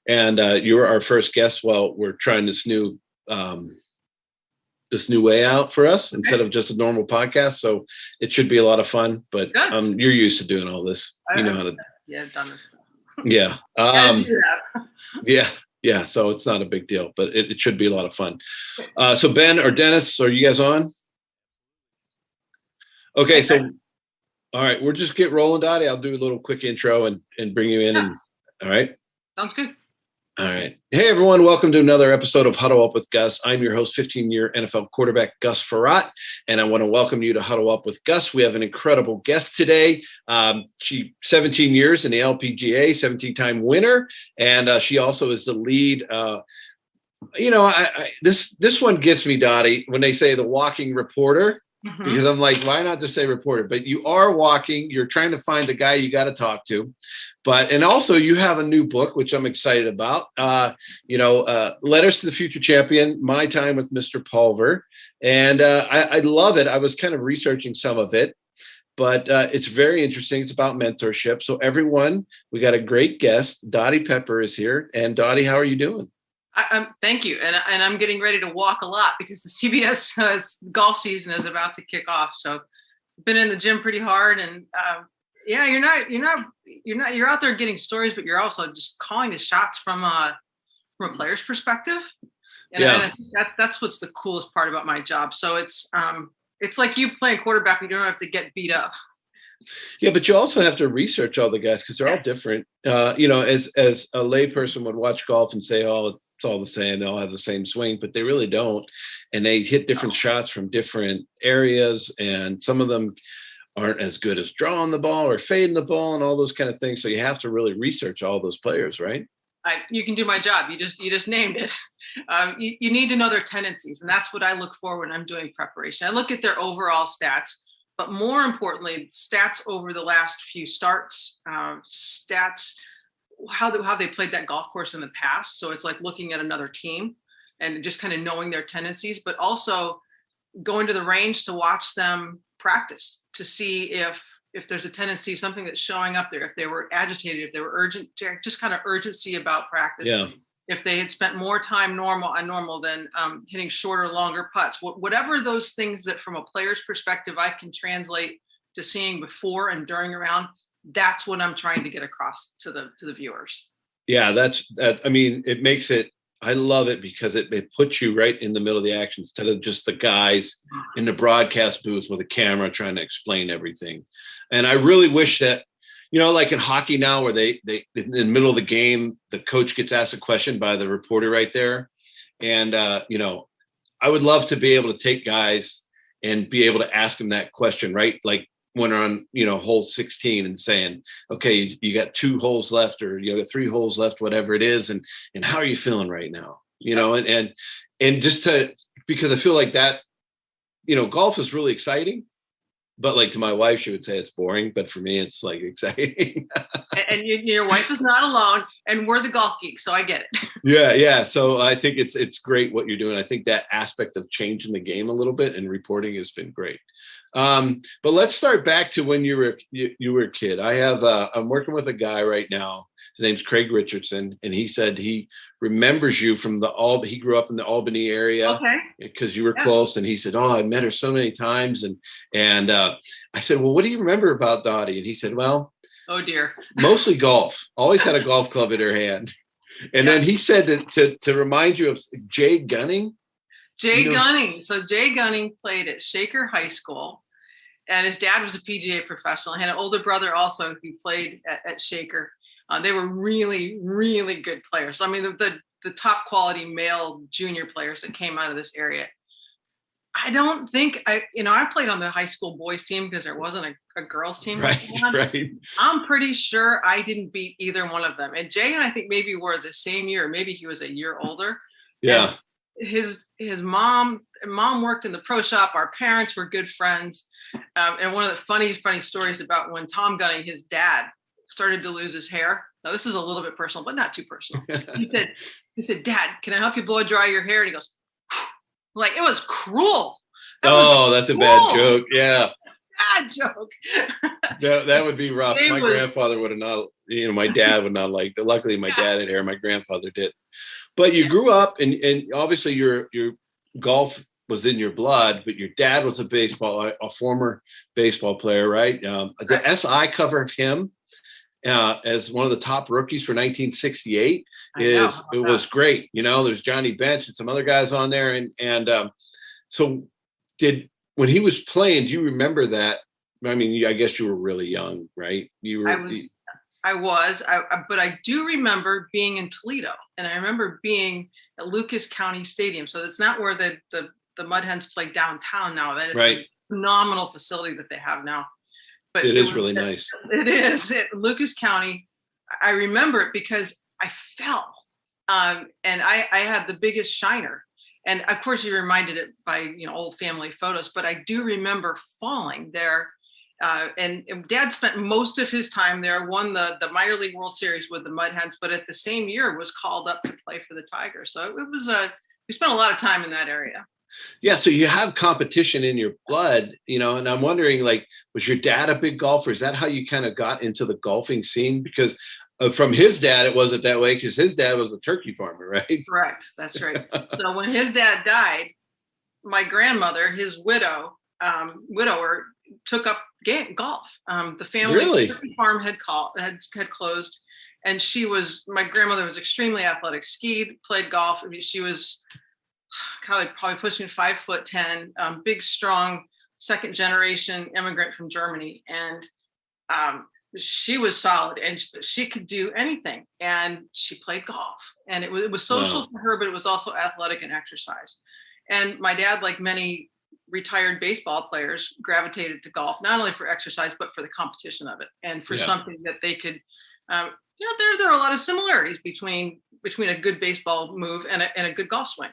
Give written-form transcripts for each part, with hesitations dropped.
And you were our first guest while we're trying this new way out for us instead of just a normal podcast. So it should be a lot of fun. But you're used to doing all this. You know how to. Yeah, I've done this stuff. Yeah. Yeah. So it's not a big deal, but it should be a lot of fun. So Ben or Dennis, are you guys on? Okay. So, all right, we'll just get rolling, Dottie. I'll do a little quick intro and bring you in. And all right. Sounds good. All right. Hey, everyone. Welcome to another episode of Huddle Up with Gus. I'm your host, 15-year NFL quarterback, Gus Frerotte, and I want to welcome you to Huddle Up with Gus. We have an incredible guest today. She 17 years in the LPGA, 17-time winner, and she also is the lead. This one gets me, Dottie, when they say the walking reporter. Mm-hmm. Because I'm like, why not just say reporter? But you are walking. You're trying to find the guy you got to talk to. And also you have a new book, which I'm excited about. Letters to the Future Champion, My Time with Mr. Pulver. And I love it. I was kind of researching some of it, but it's very interesting. It's about mentorship. So everyone, we got a great guest. Dottie Pepper is here. And Dottie, how are you doing? Thank you. And I'm getting ready to walk a lot because the CBS golf season is about to kick off. So I've been in the gym pretty hard and you're out there getting stories, but you're also just calling the shots from a player's perspective. And I think that's what's the coolest part about my job. So it's like you playing quarterback, you don't have to get beat up. Yeah, but you also have to research all the guys because they're all different. As a layperson would watch golf and say, oh, it's all the same. They all have the same swing, but they really don't. And they hit different shots from different areas. And some of them aren't as good as drawing the ball or fading the ball and all those kind of things. So you have to really research all those players, right? You can do my job. You just named it. You need to know their tendencies. And that's what I look for when I'm doing preparation. I look at their overall stats, but more importantly, stats over the last few starts, stats, how they played that golf course in the past. So it's like looking at another team and just kind of knowing their tendencies, but also going to the range to watch them practice to see if there's a tendency, something that's showing up there, if they were agitated, if they were urgent, just kind of urgency about practice. Yeah. If they had spent more time on normal than hitting shorter, longer putts, whatever those things that from a player's perspective, I can translate to seeing before and during a round. That's what I'm trying to get across to the viewers. Yeah, it makes it, I love it because it puts you right in the middle of the action instead of just the guys in the broadcast booth with a camera trying to explain everything. And I really wish that, like in hockey now where they in the middle of the game, the coach gets asked a question by the reporter right there. And, I would love to be able to take guys and be able to ask them that question, right? Like, when we're on, hole 16 and saying, okay, you got 2 holes left or you got 3 holes left, whatever it is. And how are you feeling right now? And just because I feel like that, golf is really exciting, but like to my wife, she would say it's boring, but for me, it's like exciting. And your wife is not alone and we're the golf geeks. So I get it. Yeah. So I think it's great what you're doing. I think that aspect of changing the game a little bit and reporting has been great. But let's start back to when you were a kid. I'm working with a guy right now. His name's Craig Richardson. And he said he remembers you from he grew up in the Albany area because you were close. And he said, oh, I met her so many times. And I said, well, what do you remember about Dottie? And he said, well, oh dear, mostly golf, always had a golf club in her hand. And then he said that to remind you of Jay Gunning. Gunning. So Jay Gunning played at Shaker High School, and his dad was a PGA professional. He had an older brother also who played at Shaker. They were really, really good players. I mean, the top quality male junior players that came out of this area. I don't think I played on the high school boys team because there wasn't a girls team. Right. I'm pretty sure I didn't beat either one of them. And Jay and I think maybe were the same year. Maybe he was a year older. Yeah. And his mom worked in the pro shop. Our parents were good friends. And one of the funny stories about when Tom Gunning, his dad, started to lose his hair. Now this is a little bit personal, but not too personal. He said, Dad, can I help you blow dry your hair? And he goes, like, it was cruel. That's a bad joke. Yeah. Joke. That would be rough. It My was- grandfather would have not, my dad would not like that. Luckily, my dad had hair. My grandfather did. But you grew up, and obviously your golf was in your blood, but your dad was a former baseball player, right? The SI cover of him as one of the top rookies for 1968 was great. There's Johnny Bench and some other guys on there, and so when he was playing, do you remember that? I mean, I guess you were really young, right? But I do remember being in Toledo, and I remember being at Lucas County Stadium. So it's not where the Mud Hens play downtown now. That it's a phenomenal facility that they have now. But it is really nice. It is at Lucas County. I remember it because I fell, and I had the biggest shiner. And of course, you're reminded it by old family photos. But I do remember falling there. And Dad spent most of his time there, won the minor league World Series with the Mud Hens, but at the same year was called up to play for the Tigers. So it was we spent a lot of time in that area. Yeah, so you have competition in your blood, and I'm wondering, was your dad a big golfer? Is that how you kind of got into the golfing scene? Because from his dad, it wasn't that way, because his dad was a turkey farmer, right? Correct. That's right. So when his dad died, my grandmother, his widower, took up golf. The family turkey farm had closed, and my grandmother was extremely athletic, skied, played golf. I mean, she was probably pushing 5'10", big, strong, second generation immigrant from Germany. And she was solid, and she could do anything. And she played golf, and it was social for her, but it was also athletic and exercise. And my dad, like many retired baseball players, gravitated to golf, not only for exercise, but for the competition of it, and for something that they could, there are a lot of similarities between a good baseball move and a good golf swing.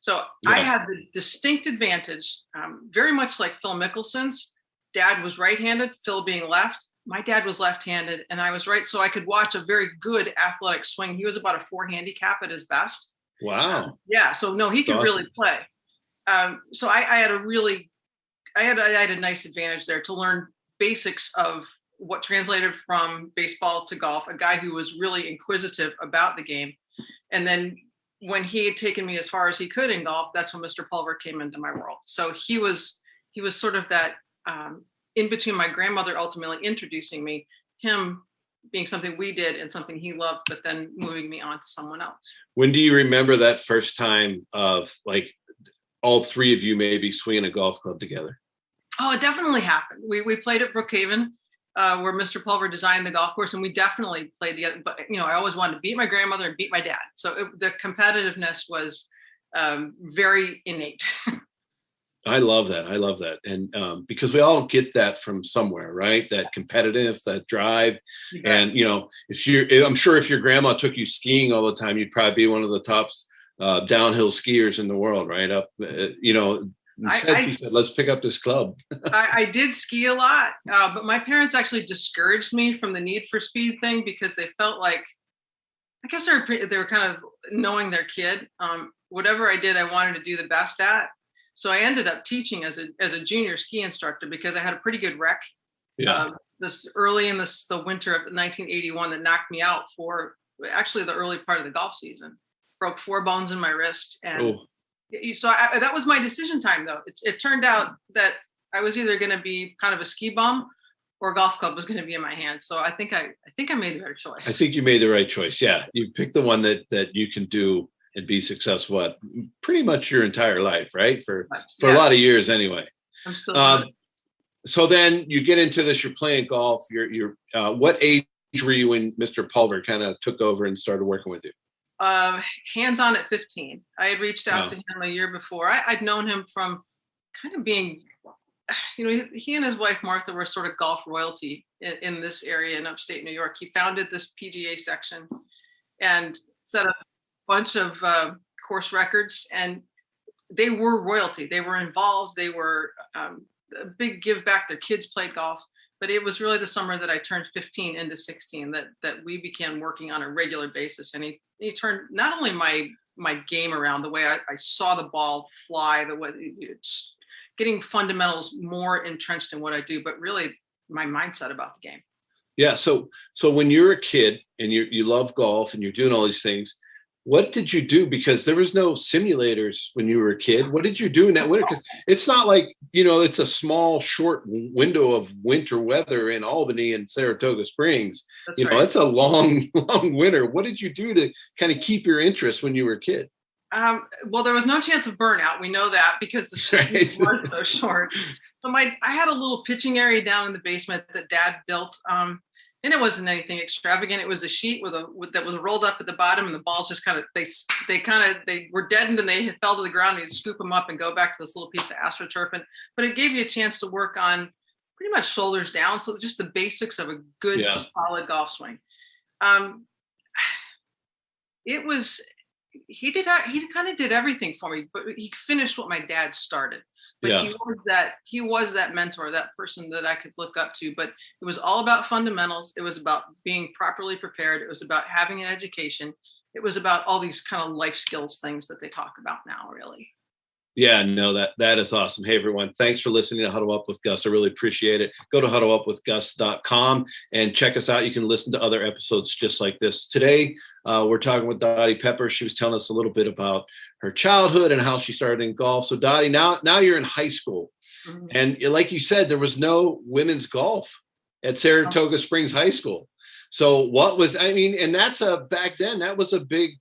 So I had the distinct advantage, very much like Phil Mickelson's. Dad was right-handed, Phil being left. My dad was left-handed, and I was right. So I could watch a very good athletic swing. He was about a 4 handicap at his best. Wow. So no, he could really play. So I had a nice advantage there to learn basics of what translated from baseball to golf, a guy who was really inquisitive about the game. And then when he had taken me as far as he could in golf, that's when Mr. Pulver came into my world. So he was sort of that in between my grandmother ultimately introducing me, him being something we did and something he loved, but then moving me on to someone else. When do you remember that first time of all three of you maybe swinging a golf club together? Oh, it definitely happened. We played at Brookhaven, where Mr. Pulver designed the golf course, and we definitely played together. But I always wanted to beat my grandmother and beat my dad, so the competitiveness was very innate. I love that. And because we all get that from somewhere, right? That competitive, that drive. And I'm sure if your grandma took you skiing all the time, you'd probably be one of the top downhill skiers in the world, right? Instead, she said, let's pick up this club. I did ski a lot, but my parents actually discouraged me from the need for speed thing, because they felt like, I guess they were kind of knowing their kid. Whatever I did, I wanted to do the best at. So I ended up teaching as a junior ski instructor, because I had a pretty good wreck. This early in the winter of 1981 that knocked me out for actually the early part of the golf season. Broke 4 bones in my wrist, and so that was my decision time. Though it turned out that I was either going to be kind of a ski bum, or a golf club was going to be in my hand. So I think I made the right choice. I think you made the right choice. Yeah, you picked the one that you can do and be successful at pretty much your entire life, right? For a lot of years anyway. I'm still so then you get into this, you're playing golf. You're what age were you when Mr. Pulver kind of took over and started working with you? Hands-on at 15. I had reached out to him a year before. I'd known him from kind of being, he and his wife Martha were sort of golf royalty in this area in upstate New York. He founded this PGA section and set up a bunch of course records, and they were royalty. They were involved. They were a big give back. Their kids played golf. But it was really the summer that I turned 15 into 16 that we began working on a regular basis. And he turned not only my game around, the way I saw the ball fly, the way getting fundamentals more entrenched in what I do, but really my mindset about the game. Yeah. So when you're a kid and you love golf and you're doing all these things, what did you do? Because there was no simulators when you were a kid. What did you do in that winter? Because it's not like, it's a small, short window of winter weather in Albany and Saratoga Springs. That's right. It's a long, long winter. What did you do to kind of keep your interest when you were a kid? Well, there was no chance of burnout. We know that because the season was so short. So I had a little pitching area down in the basement that Dad built. And it wasn't anything extravagant. It was a sheet that was rolled up at the bottom, and the balls just kind of they were deadened and they fell to the ground. And you'd scoop them up and go back to this little piece of AstroTurf. But it gave you a chance to work on pretty much shoulders down, so just the basics of a good, solid golf swing. He kind of did everything for me, but he finished what my dad started. But he was that mentor, that person that I could look up to. But it was all about fundamentals. It was about being properly prepared. It was about having an education. It was about all these kind of life skills things that they talk about now, really. Yeah, no, that is awesome. Hey, everyone. Thanks for listening to Huddle Up with Gus. I really appreciate it. Go to huddleupwithgus.com and check us out. You can listen to other episodes just like this. Today, we're talking with Dottie Pepper. She was telling us a little bit about her childhood and how she started in golf. So Dottie, now you're in high school. Mm-hmm. And like you said, there was no women's golf at Saratoga Springs High School. So back then, that was a big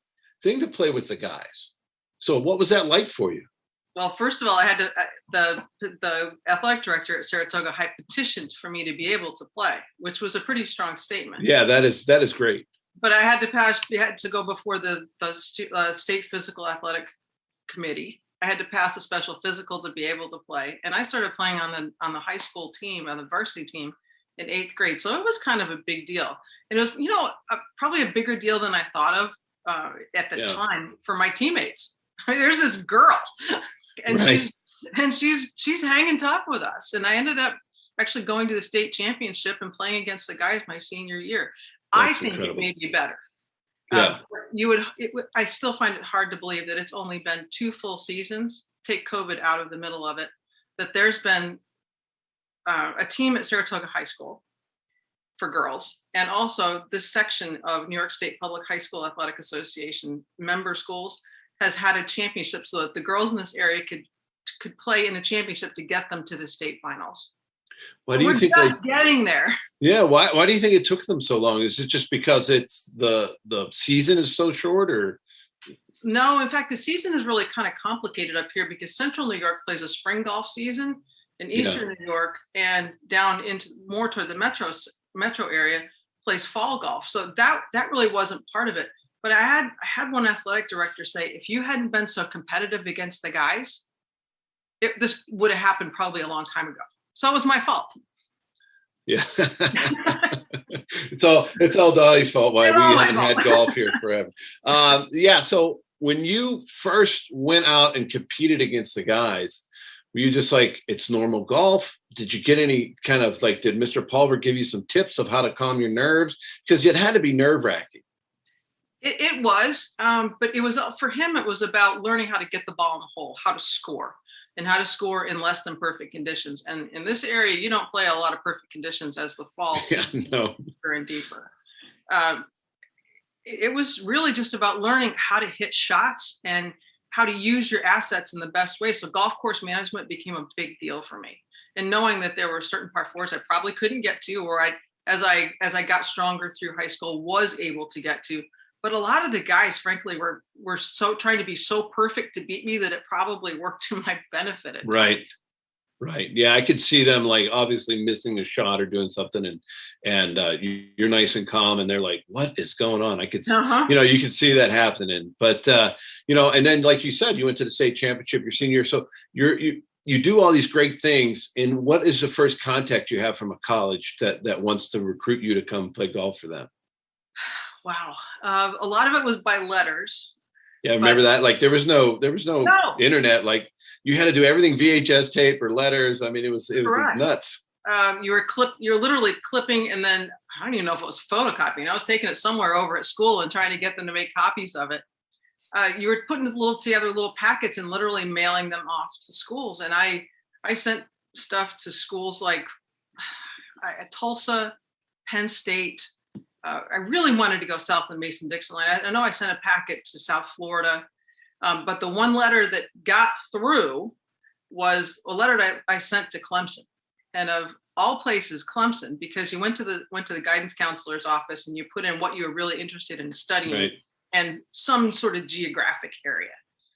thing to play with the guys. So what was that like for you? Well, first of all, I had to, the athletic director at Saratoga High petitioned for me to be able to play, which was a pretty strong statement. Yeah, that is great. But I had to go before the state physical athletic committee. I had to pass a special physical to be able to play. And I started playing on the high school team, on the varsity team in 8th grade. So it was kind of a big deal. And it was, probably a bigger deal than I thought of at the time for my teammates. I mean, there's this girl. And she's hanging top with us. And I ended up actually going to the state championship and playing against the guys my senior year. That's incredible. It made me better. Yeah. I still find it hard to believe that it's only been 2 full seasons, take COVID out of the middle of it, that there's been a team at Saratoga High School for girls. And also this section of New York State Public High School Athletic Association member schools has had a championship so that the girls in this area could play in a championship to get them to the state finals. Why do you think they're getting there? Yeah. Why do you think it took them so long? Is it just because it's the season is so short, or? No, in fact, the season is really kind of complicated up here because Central New York plays a spring golf season, and Eastern New York and down into more toward the metro area plays fall golf. So that really wasn't part of it. But I had one athletic director say, if you hadn't been so competitive against the guys, this would have happened probably a long time ago. So it was my fault. Yeah. It's all Dottie's fault why we haven't had golf here forever. So when you first went out and competed against the guys, were you just like, it's normal golf? Did you get any kind of did Mr. Pulver give you some tips of how to calm your nerves? Because it had to be nerve-wracking. It was, but it was for him. It was about learning how to get the ball in the hole, how to score, and how to score in less than perfect conditions. And in this area, you don't play a lot of perfect conditions as the fall deeper and deeper. It was really just about learning how to hit shots and how to use your assets in the best way. So golf course management became a big deal for me, and knowing that there were certain par fours I probably couldn't get to, or as I got stronger through high school, was able to get to. But a lot of the guys, frankly, were so trying to be so perfect to beat me that it probably worked to my benefit. Right. Yeah, I could see them obviously missing a shot or doing something, and you're nice and calm, and they're like, "What is going on?" I could, you could see that happening. But and then like you said, you went to the state championship your senior year, so you do all these great things. And what is the first contact you have from a college that wants to recruit you to come play golf for them? Wow. A lot of it was by letters. Yeah. Remember that? There was no internet. You had to do everything VHS tape or letters. I mean, it was nuts. You're literally clipping, and then I don't even know if it was photocopying. I was taking it somewhere over at school and trying to get them to make copies of it. You were putting together little packets and literally mailing them off to schools. And I I sent stuff to schools like at Tulsa, Penn State. I really wanted to go south in Mason-Dixon line. I know I sent a packet to South Florida, but the one letter that got through was a letter that I sent to Clemson. And of all places, Clemson, because you went to the guidance counselor's office and you put in what you were really interested in studying, Right. and some sort of geographic area.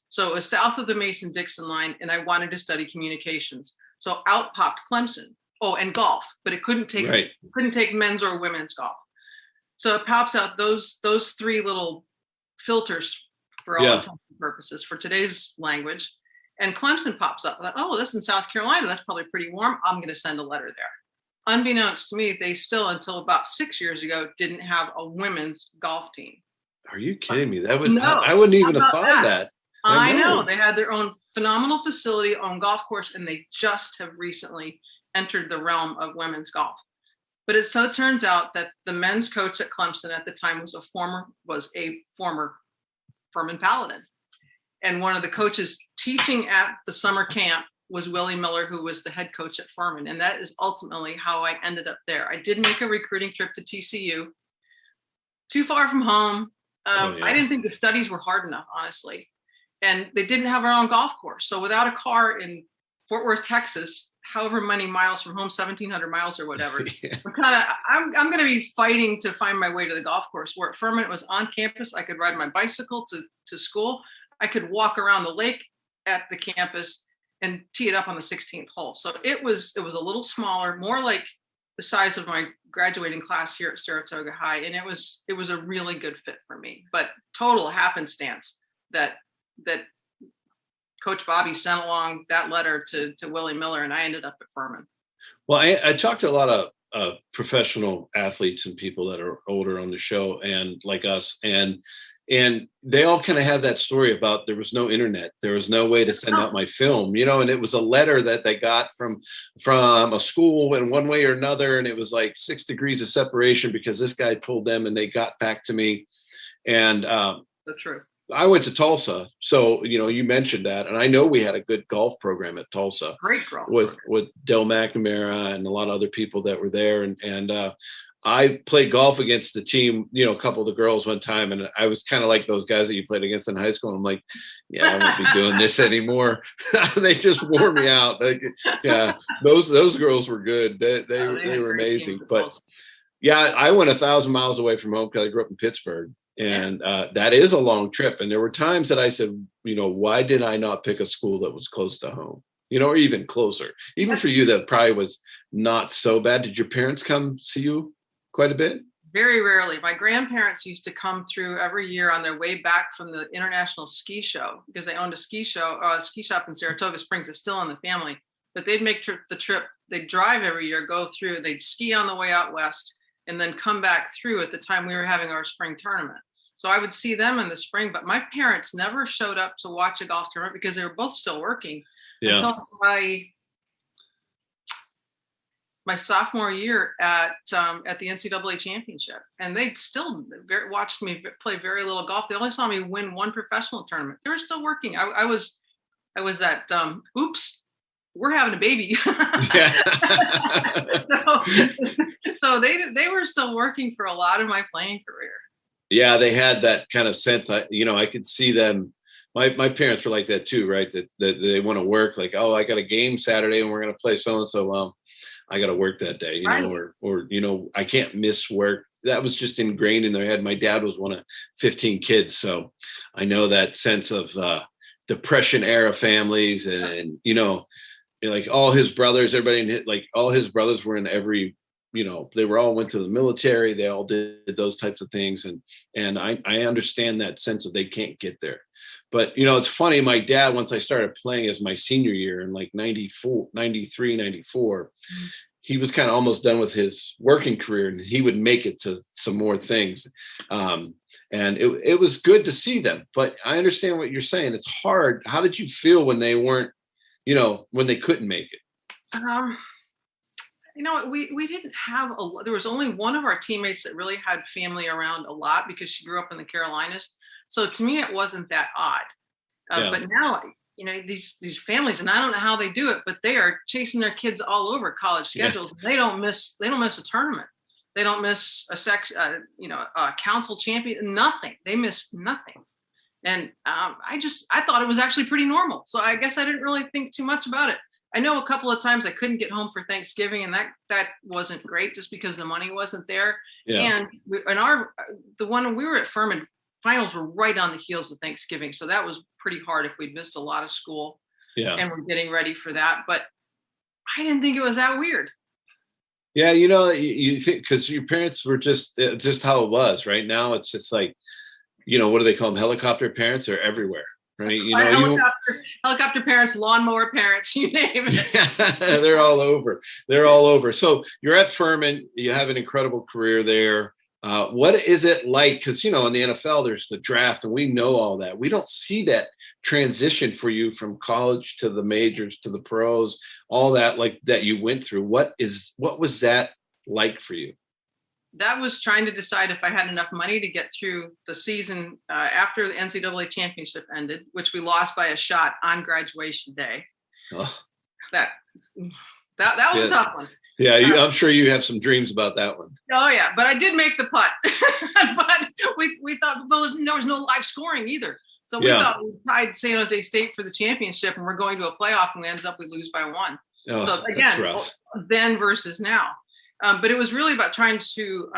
So it was south of the Mason-Dixon line, and I wanted to study communications. So out popped Clemson. Oh, and golf, but it couldn't take men's or women's golf. So it pops out those three little filters for all intents and purposes for today's language. And Clemson pops up. Like, oh, this is in South Carolina. That's probably pretty warm. I'm going to send a letter there. Unbeknownst to me, they still, until about 6 years ago, didn't have a women's golf team. Are you kidding me? I wouldn't even have thought of that. I know. They had their own phenomenal facility, own golf course, and they just have recently entered the realm of women's golf. But it so turns out that the men's coach at Clemson at the time was a former Furman Paladin. And one of the coaches teaching at the summer camp was Willie Miller, who was the head coach at Furman. And that is ultimately how I ended up there. I did make a recruiting trip to TCU, too far from home. I didn't think the studies were hard enough, honestly. And they didn't have our own golf course. So without a car in Fort Worth, Texas, however many miles from home, 1,700 miles or whatever, I'm going to be fighting to find my way to the golf course. Where at Furman, it was on campus. I could ride my bicycle to school. I could walk around the lake at the campus and tee it up on the 16th hole. So it was a little smaller, more like the size of my graduating class here at Saratoga High. And it was a really good fit for me, but total happenstance that Coach Bobby sent along that letter to Willie Miller, and I ended up at Furman. Well, I talked to a lot of professional athletes and people that are older on the show and like us, and they all kind of have that story about there was no internet, there was no way to send out my film, and it was a letter that they got from a school in one way or another, and it was like 6 degrees of separation because this guy told them and they got back to me. And that's true. I went to Tulsa, so you mentioned that, and I know we had a good golf program at Tulsa. Great golf with Del McNamara and a lot of other people that were there, and I played golf against the team, a couple of the girls one time, and I was kind of like those guys that you played against in high school. And I'm like, yeah, I won't be doing this anymore. They just wore me out. Those girls were good. They were amazing. But yeah, I went 1,000 miles away from home because I grew up in Pittsburgh. And that is a long trip. And there were times that I said, why did I not pick a school that was close to home, or even closer? Even for you, that probably was not so bad. Did your parents come see you quite a bit? Very rarely. My grandparents used to come through every year on their way back from the International Ski Show, because they owned a ski shop in Saratoga Springs. It's still in the family. But they'd make the trip. They'd drive every year, go through. They'd ski on the way out west, and then come back through at the time we were having our spring tournament. So I would see them in the spring, but my parents never showed up to watch a golf tournament because they were both still working until my sophomore year at the NCAA championship. And they still watched me play very little golf. They only saw me win one professional tournament. They were still working. I was that, oops, we're having a baby. So they were still working for a lot of my playing career. Yeah, they had that kind of sense. I could see them. My parents were like that too, right? That they want to work. Like, oh, I got a game Saturday and we're going to play so and so. Well, I got to work that day, right. or I can't miss work. That was just ingrained in their head. My dad was one of 15 kids, so I know that sense of Depression era families, and like all his brothers, all his brothers were in every. They went to the military. They all did those types of things. And I understand that sense of they can't get there. But, it's funny. My dad, once I started playing as my senior year in like 94, he was kind of almost done with his working career, and he would make it to some more things. And it was good to see them. But I understand what you're saying. It's hard. How did you feel when they weren't, when they couldn't make it? We didn't have there was only one of our teammates that really had family around a lot because she grew up in the Carolinas. So to me, it wasn't that odd. But now these families, and I don't know how they do it, but they are chasing their kids all over college schedules. Yeah. They don't miss a tournament. They don't miss a council champion, nothing. They miss nothing. And I thought it was actually pretty normal. So I guess I didn't really think too much about it. I know a couple of times I couldn't get home for Thanksgiving, and that wasn't great just because the money wasn't there. Yeah. And the one we were at Furman, finals were right on the heels of Thanksgiving. So that was pretty hard if we'd missed a lot of school. Yeah. And we're getting ready for that. But I didn't think it was that weird. Yeah, you think because your parents were just how it was. Right now, it's just like, what do they call them? Helicopter parents are everywhere, right? Helicopter parents, lawnmower parents, you name it. They're all over. They're all over. So you're at Furman. You have an incredible career there. What is it like? Because, in the NFL, there's the draft, and we know all that. We don't see that transition for you from college to the majors to the pros, all that like that you went through. What was that like for you? That was trying to decide if I had enough money to get through the season after the NCAA championship ended, which we lost by a shot on graduation day. Oh. That was a tough one. Yeah, I'm sure you have some dreams about that one. Oh yeah, but I did make the putt. But we thought there was no live scoring either. So we thought we tied San Jose State for the championship, and we're going to a playoff, and we ended up we lose by 1. Oh, so again, then versus now. But it was really about trying to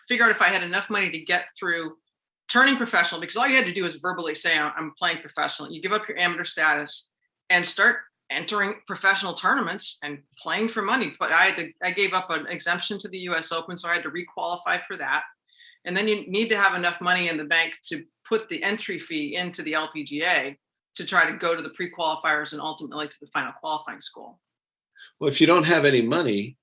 figure out if I had enough money to get through turning professional, because all you had to do is verbally say, I'm playing professional. You give up your amateur status and start entering professional tournaments and playing for money. But I gave up an exemption to the US Open, so I had to requalify for that. And then you need to have enough money in the bank to put the entry fee into the LPGA to try to go to the pre-qualifiers and ultimately to the final qualifying school. Well, if you don't have any money,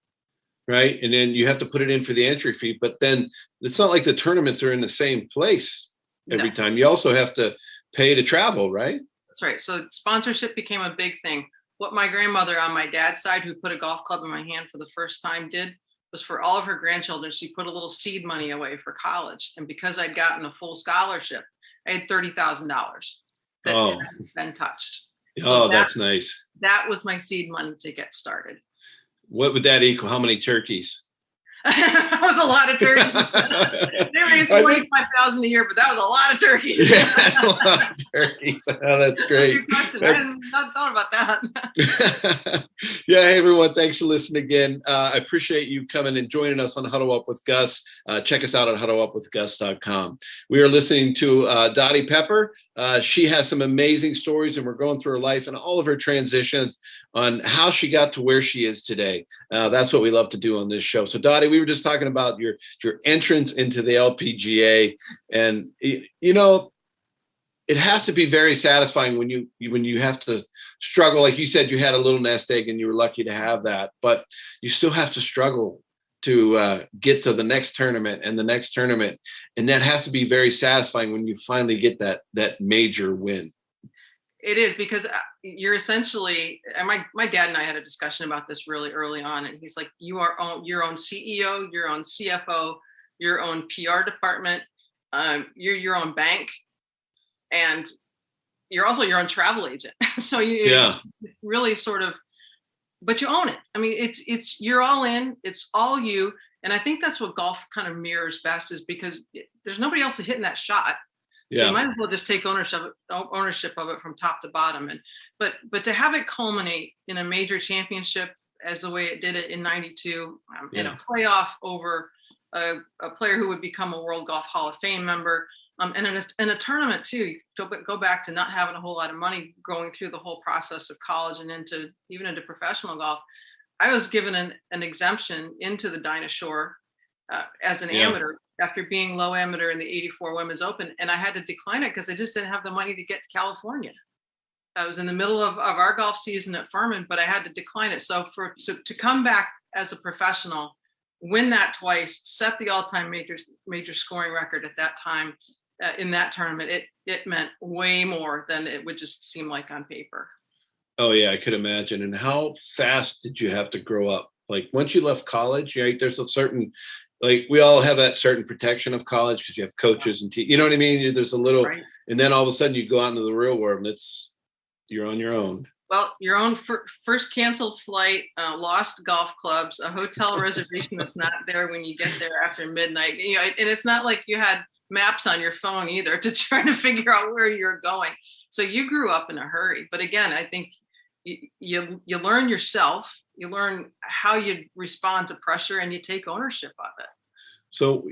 right, and then you have to put it in for the entry fee, but then it's not like the tournaments are in the same place every time. You also have to pay to travel, right? That's right. So sponsorship became a big thing. What my grandmother on my dad's side, who put a golf club in my hand for the first time, did was for all of her grandchildren, she put a little seed money away for college. And because I'd gotten a full scholarship, I had $30,000 that hadn't been touched. So that's nice. That was my seed money to get started. What would that equal? How many turkeys? That was a lot of turkeys. They raised $25,000 a year, but that was a lot of turkeys. Yeah, that's a lot of turkeys. Oh, that's great. I hadn't thought about that. Yeah, hey everyone, thanks for listening again. I appreciate you coming and joining us on Huddle Up with Gus. Check us out at huddleupwithgus.com. We are listening to Dottie Pepper. She has some amazing stories, and we're going through her life and all of her transitions on how she got to where she is today. That's what we love to do on this show. So Dottie, we were just talking about your entrance into the LPGA, and it has to be very satisfying when you have to struggle. Like you said, you had a little nest egg and you were lucky to have that, but you still have to struggle to get to the next tournament and the next tournament. And that has to be very satisfying when you finally get that major win. It is, because you're essentially, and my dad and I had a discussion about this really early on, and he's like, you are your own CEO, your own CFO, your own PR department, you're your own bank, and you're also your own travel agent. So you really sort of, but you own it. I mean, it's you're all in, it's all you. And I think that's what golf kind of mirrors best, is because there's nobody else hitting that shot. So you might as well just take ownership of it from top to bottom. But to have it culminate in a major championship as the way it did it in '92, in a playoff over a player who would become a World Golf Hall of Fame member, and in a tournament too. Go back to not having a whole lot of money going through the whole process of college and even into professional golf. I was given an exemption into the Dinah Shore as an amateur after being low amateur in the '84 Women's Open, and I had to decline it because I just didn't have the money to get to California. I was in the middle of our golf season at Furman, but I had to decline it. So to come back as a professional, win that twice, set the all-time major scoring record at that time in that tournament, it meant way more than it would just seem like on paper. Oh yeah, I could imagine. And how fast did you have to grow up? Like once you left college, right? There's a certain, like we all have that certain protection of college because you have coaches and you know what I mean? There's a little, and then all of a sudden you go out into the real world and it's you're on your own. Well, your own first canceled flight, lost golf clubs, a hotel reservation that's not there when you get there after midnight. You know, and it's not like you had maps on your phone either to try to figure out where you're going. So you grew up in a hurry. But again, I think you learn yourself, you learn how you respond to pressure, and you take ownership of it. So,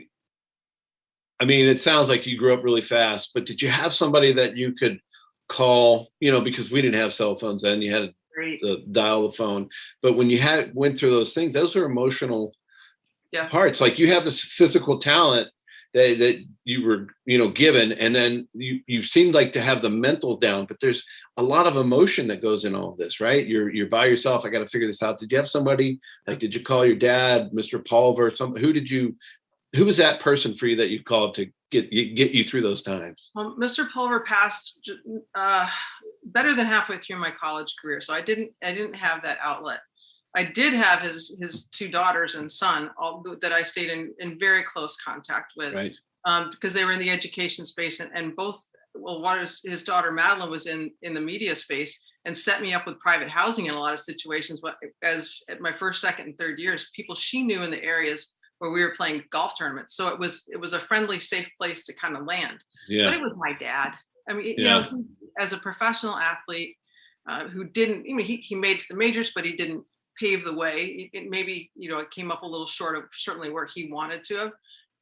I mean, it sounds like you grew up really fast, but did you have somebody that you could call, you know, because we didn't have cell phones then, you had to dial the phone, but when you went through those things, those are emotional parts. Like you have this physical talent that you were, you know, given, and then you seemed like to have the mental down, but there's a lot of emotion that goes in all of this, right? You're by yourself. I got to figure this out. Did you have somebody, like, did you call your dad, Mr. Pulver, who was that person for you that you called to get you through those times? Well, Mr. Pulver passed better than halfway through my college career, so I didn't have that outlet. I did have his two daughters and son, all that I stayed in very close contact with, right? Because they were in the education space, and both. Well, one is his daughter Madeline was in the media space and set me up with private housing in a lot of situations. But as at my first, second, and third years, people she knew in the areas where we were playing golf tournaments. So it was a friendly, safe place to kind of land. Yeah. But it was my dad. I mean, you know, as a professional athlete who didn't, I mean, he made the majors, but he didn't pave the way. It maybe, you know, it came up a little short of certainly where he wanted to have,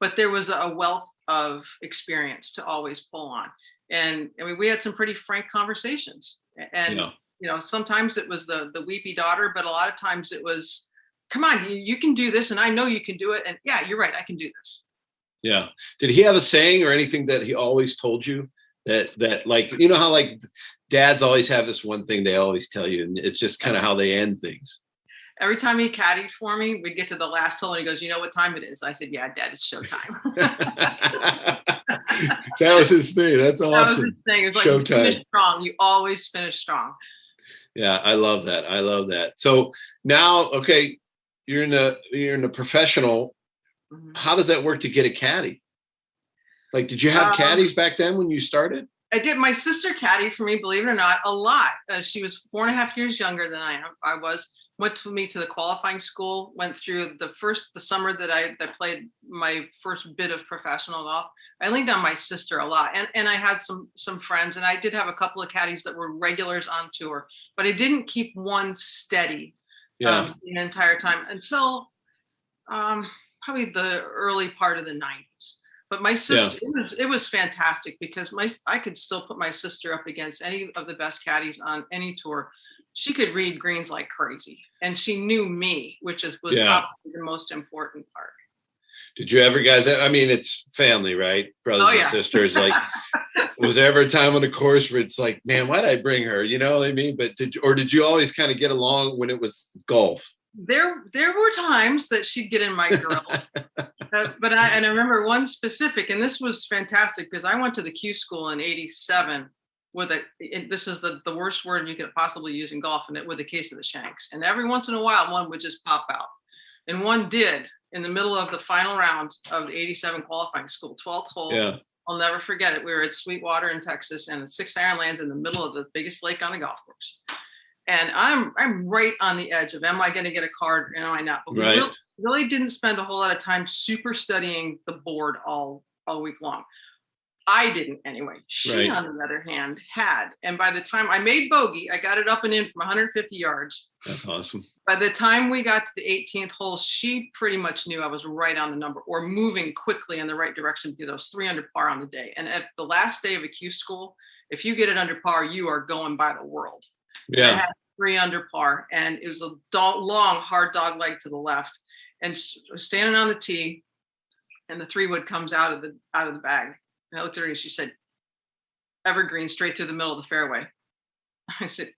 but there was a wealth of experience to always pull on. And I mean, we had some pretty frank conversations, and, you know, sometimes it was the weepy daughter, but a lot of times it was, come on, you can do this. And I know you can do it. And yeah, you're right. I can do this. Yeah. Did he have a saying or anything that he always told you that like, you know how like dads always have this one thing they always tell you, and it's just kind of how they end things. Every time he caddied for me, we'd get to the last hole and he goes, you know what time it is? I said, yeah, Dad, it's showtime. That was his thing. That's awesome. That was his thing. It was like, showtime. You finish strong. You always finish strong. Yeah, I love that. I love that. So now, okay, you're in the professional. Mm-hmm. How does that work to get a caddy? Like, did you have caddies back then when you started? I did. My sister caddied for me, believe it or not, a lot. She was 4.5 years younger than I was. Went with me to the qualifying school, went through the summer that I played my first bit of professional golf. I leaned on my sister a lot, and I had some friends, and I did have a couple of caddies that were regulars on tour, but I didn't keep one steady the entire time until probably the early part of the 90s. But my sister, it was fantastic because I could still put my sister up against any of the best caddies on any tour. She could read greens like crazy, and she knew me, which was probably the most important part. Did you ever, guys? I mean, it's family, right? Brothers and sisters. Like, was there ever a time on the course where it's like, man, why'd I bring her? You know what I mean? But did you always kind of get along when it was golf? There were times that she'd get in my grill, but I remember one specific, and this was fantastic because I went to the Q school in '87. This is the worst word you could possibly use in golf, and with a case of the shanks. And every once in a while, one would just pop out. And one did in the middle of the final round of the '87 qualifying school, 12th hole. Yeah. I'll never forget it. We were at Sweetwater in Texas, and a 6-iron lands in the middle of the biggest lake on the golf course. And I'm right on the edge of, am I going to get a card? Am I not? But we really didn't spend a whole lot of time super studying the board all week long. I didn't anyway. She, on the other hand, had. And by the time I made bogey, I got it up and in from 150 yards. That's awesome. By the time we got to the 18th hole, she pretty much knew I was right on the number or moving quickly in the right direction because I was 3 under par on the day. And at the last day of a Q school, if you get it under par, you are going by the world. Yeah. I had 3 under par, and it was a long, hard dog leg to the left. And standing on the tee, and the 3-wood comes out of the bag. And I looked at her and she said, evergreen straight through the middle of the fairway. I said,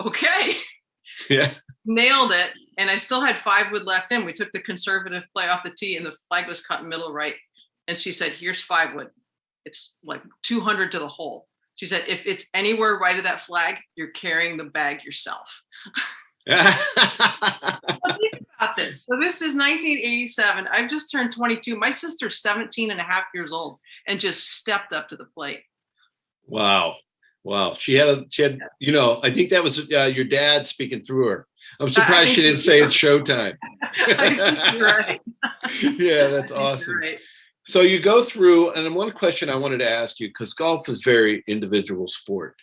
okay. Yeah. Nailed it. And I still had 5-wood left in. We took the conservative play off the tee and the flag was cut in middle right. And she said, here's 5-wood. It's like 200 to the hole. She said, if it's anywhere right of that flag, you're carrying the bag yourself. Think about this. So this is 1987. I've just turned 22. My sister's 17 and a half years old and just stepped up to the plate. Wow. Wow. She had, I think that was your dad speaking through her. I'm I surprised think she didn't say it's showtime. I think you're right. Yeah, that's I think awesome. you're right. So you go through, and one question I wanted to ask you, because golf is very individual sport,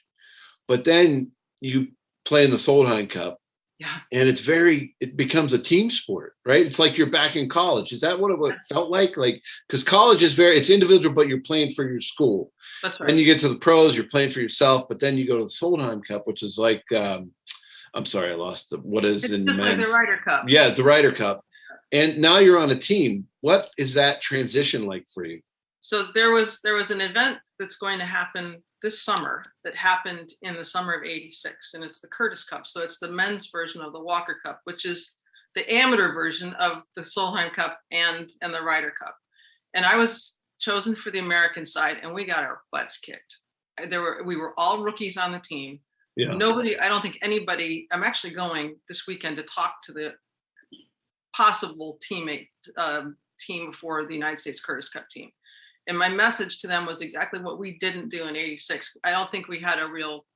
but then you play in the Solheim Cup, Yeah. and it becomes a team sport, right? It's like you're back in college. Is that what it felt like? Like, because college is it's individual, but you're playing for your school. That's right. Then you get to the pros, you're playing for yourself, but then you go to the Solheim Cup, which is like, I'm sorry, I lost what is It's in just men's. like the Ryder Cup. Yeah, the Ryder Cup. And now you're on a team. What is that transition like for you? So there was an event that's going to happen this summer that happened in the summer of '86, and it's the Curtis Cup. So it's the men's version of the Walker Cup, which is the amateur version of the Solheim Cup and the Ryder Cup. And I was chosen for the American side, and we got our butts kicked. We were all rookies on the team. Yeah. I don't think anybody. I'm actually going this weekend to talk to the possible team for the United States Curtis Cup team. And my message to them was exactly what we didn't do in '86. I don't think we had a real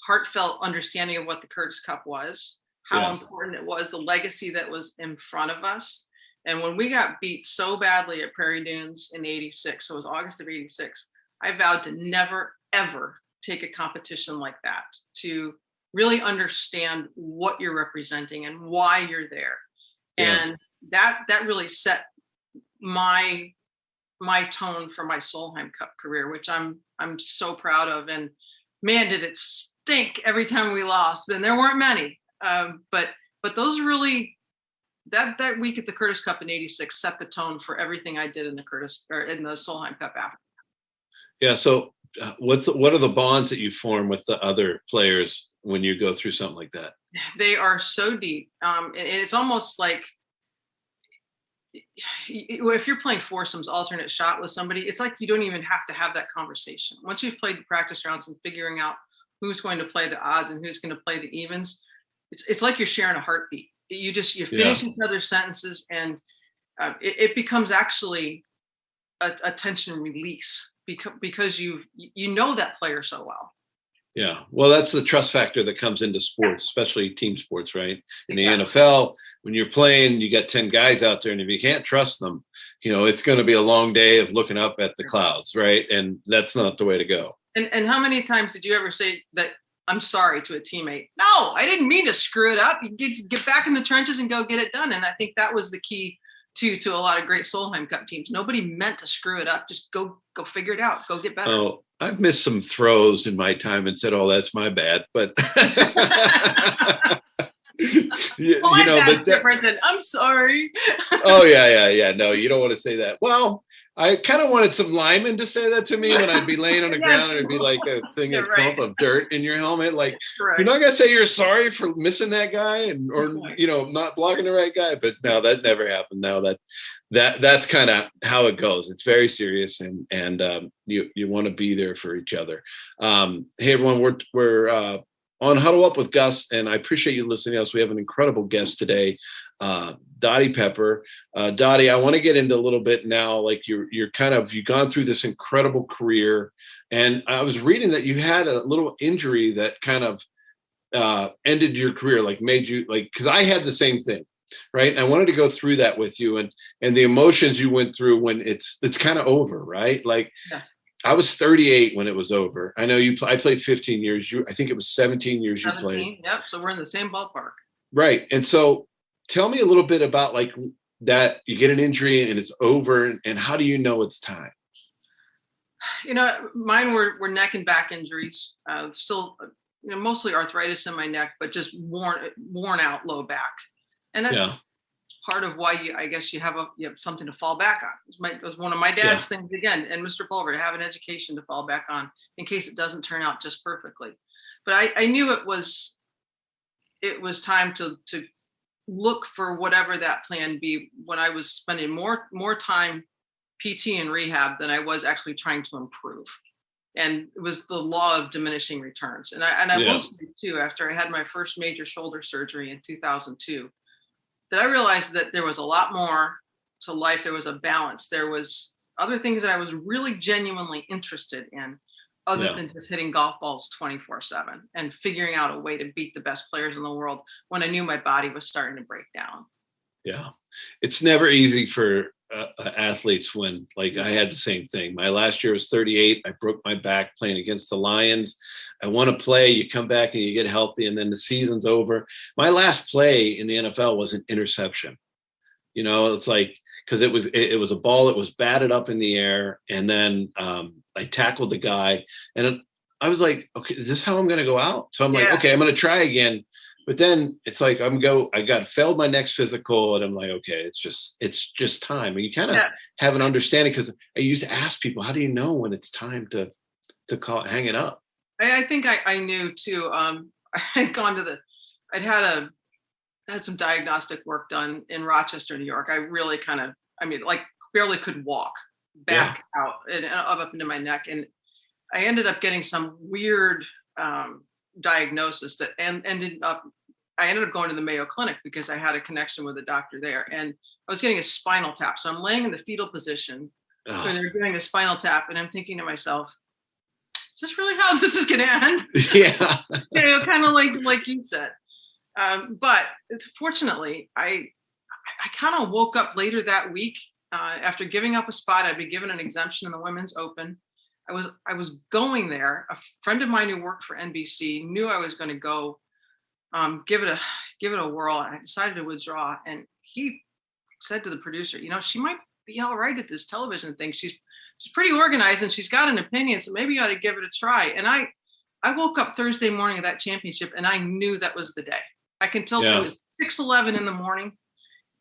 heartfelt understanding of what the Curtis Cup was, how important it was, the legacy that was in front of us. And when we got beat so badly at Prairie Dunes in '86, so it was August of '86, I vowed to never, ever take a competition like that, to really understand what you're representing and why you're there. Yeah. And that really set my tone for my Solheim Cup career, which I'm so proud of. And man, did it stink every time we lost. And there weren't many, but those really that week at the Curtis Cup in '86 set the tone for everything I did in the Solheim Cup after. Yeah. So what are the bonds that you form with the other players when you go through something like that? They are so deep. It's almost like, if you're playing foursomes alternate shot with somebody, it's like you don't even have to have that conversation. Once you've played the practice rounds and figuring out who's going to play the odds and who's going to play the evens, it's like you're sharing a heartbeat. You finish each other's sentences, and it becomes actually a tension release because you know that player so well. Yeah. Well, that's the trust factor that comes into sports, especially team sports, right? In the Exactly. NFL, when you're playing, you got 10 guys out there, and if you can't trust them, it's going to be a long day of looking up at the clouds, right? And that's not the way to go. And how many times did you ever say that I'm sorry to a teammate? No, I didn't mean to screw it up. You get back in the trenches and go get it done. And I think that was the key to a lot of great Solheim Cup teams. Nobody meant to screw it up. Just go figure it out. Go get better. Oh, I've missed some throws in my time and said, "Oh, that's my bad." But I'm sorry. Oh yeah. No, you don't want to say that. Well, I kind of wanted some linemen to say that to me when I'd be laying on the ground, and it'd be like a thing, a clump of dirt in your helmet. Like, you're not gonna say you're sorry for missing that guy or not blocking the right guy. But no, that never happened. Now that's kind of how it goes. It's very serious, and you want to be there for each other. Hey everyone, we're on Huddle Up with Gus, and I appreciate you listening to us. We have an incredible guest today, Dottie Pepper. Dottie, I want to get into a little bit now. Like you've gone through this incredible career, and I was reading that you had a little injury that kind of ended your career, like made you because I had the same thing, right? And I wanted to go through that with you and the emotions you went through when it's kind of over, right? Like. Yeah. I was 38 when it was over. I know I played 15 years. I think it was 17 years 17, you played. Yep. So we're in the same ballpark. Right. And so tell me a little bit about like that you get an injury and it's over, and how do you know it's time? Mine were neck and back injuries, still, mostly arthritis in my neck, but just worn out low back. And that's part of why I guess you have something to fall back on. It was one of my dad's things again, and Mr. Pulver, to have an education to fall back on in case it doesn't turn out just perfectly. But I knew it was time to look for whatever that plan be, when I was spending more time PT and rehab than I was actually trying to improve. And it was the law of diminishing returns. And I will say too, after I had my first major shoulder surgery in 2002, that I realized that there was a lot more to life. There was a balance. There was other things that I was really genuinely interested in. other than just hitting golf balls 24/7 and figuring out a way to beat the best players in the world when I knew my body was starting to break down. Yeah. It's never easy for athletes when, like, I had the same thing. My last year was 38. I broke my back playing against the Lions. I want to play. You come back and you get healthy, and then the season's over. My last play in the NFL was an interception. It's like, because it was a ball that was batted up in the air, and then I tackled the guy, and I was like, okay, is this how I'm going to go out? So I'm like, okay, I'm going to try again. But then it's like I failed my next physical, and I'm like, okay, it's just time. And you kind of have an understanding, because I used to ask people, how do you know when it's time to hang it up? I think I knew too. I had had some diagnostic work done in Rochester, New York. I really barely could walk back out and up into my neck. And I ended up getting some weird diagnosis that I ended up going to the Mayo Clinic because I had a connection with a doctor there, and I was getting a spinal tap. So I'm laying in the fetal position when they're doing a spinal tap, and I'm thinking to myself, is this really how this is going to end? Yeah. Kind of like you said. But fortunately, I kind of woke up later that week after giving up a spot. I'd been given an exemption in the Women's Open. I was going there. A friend of mine who worked for NBC knew I was going to go give it a whirl. And I decided to withdraw. And he said to the producer, she might be all right at this television thing. She's pretty organized and she's got an opinion, so maybe you ought to give it a try. And I woke up Thursday morning of that championship, and I knew that was the day. I can tell it was 6:11 in the morning,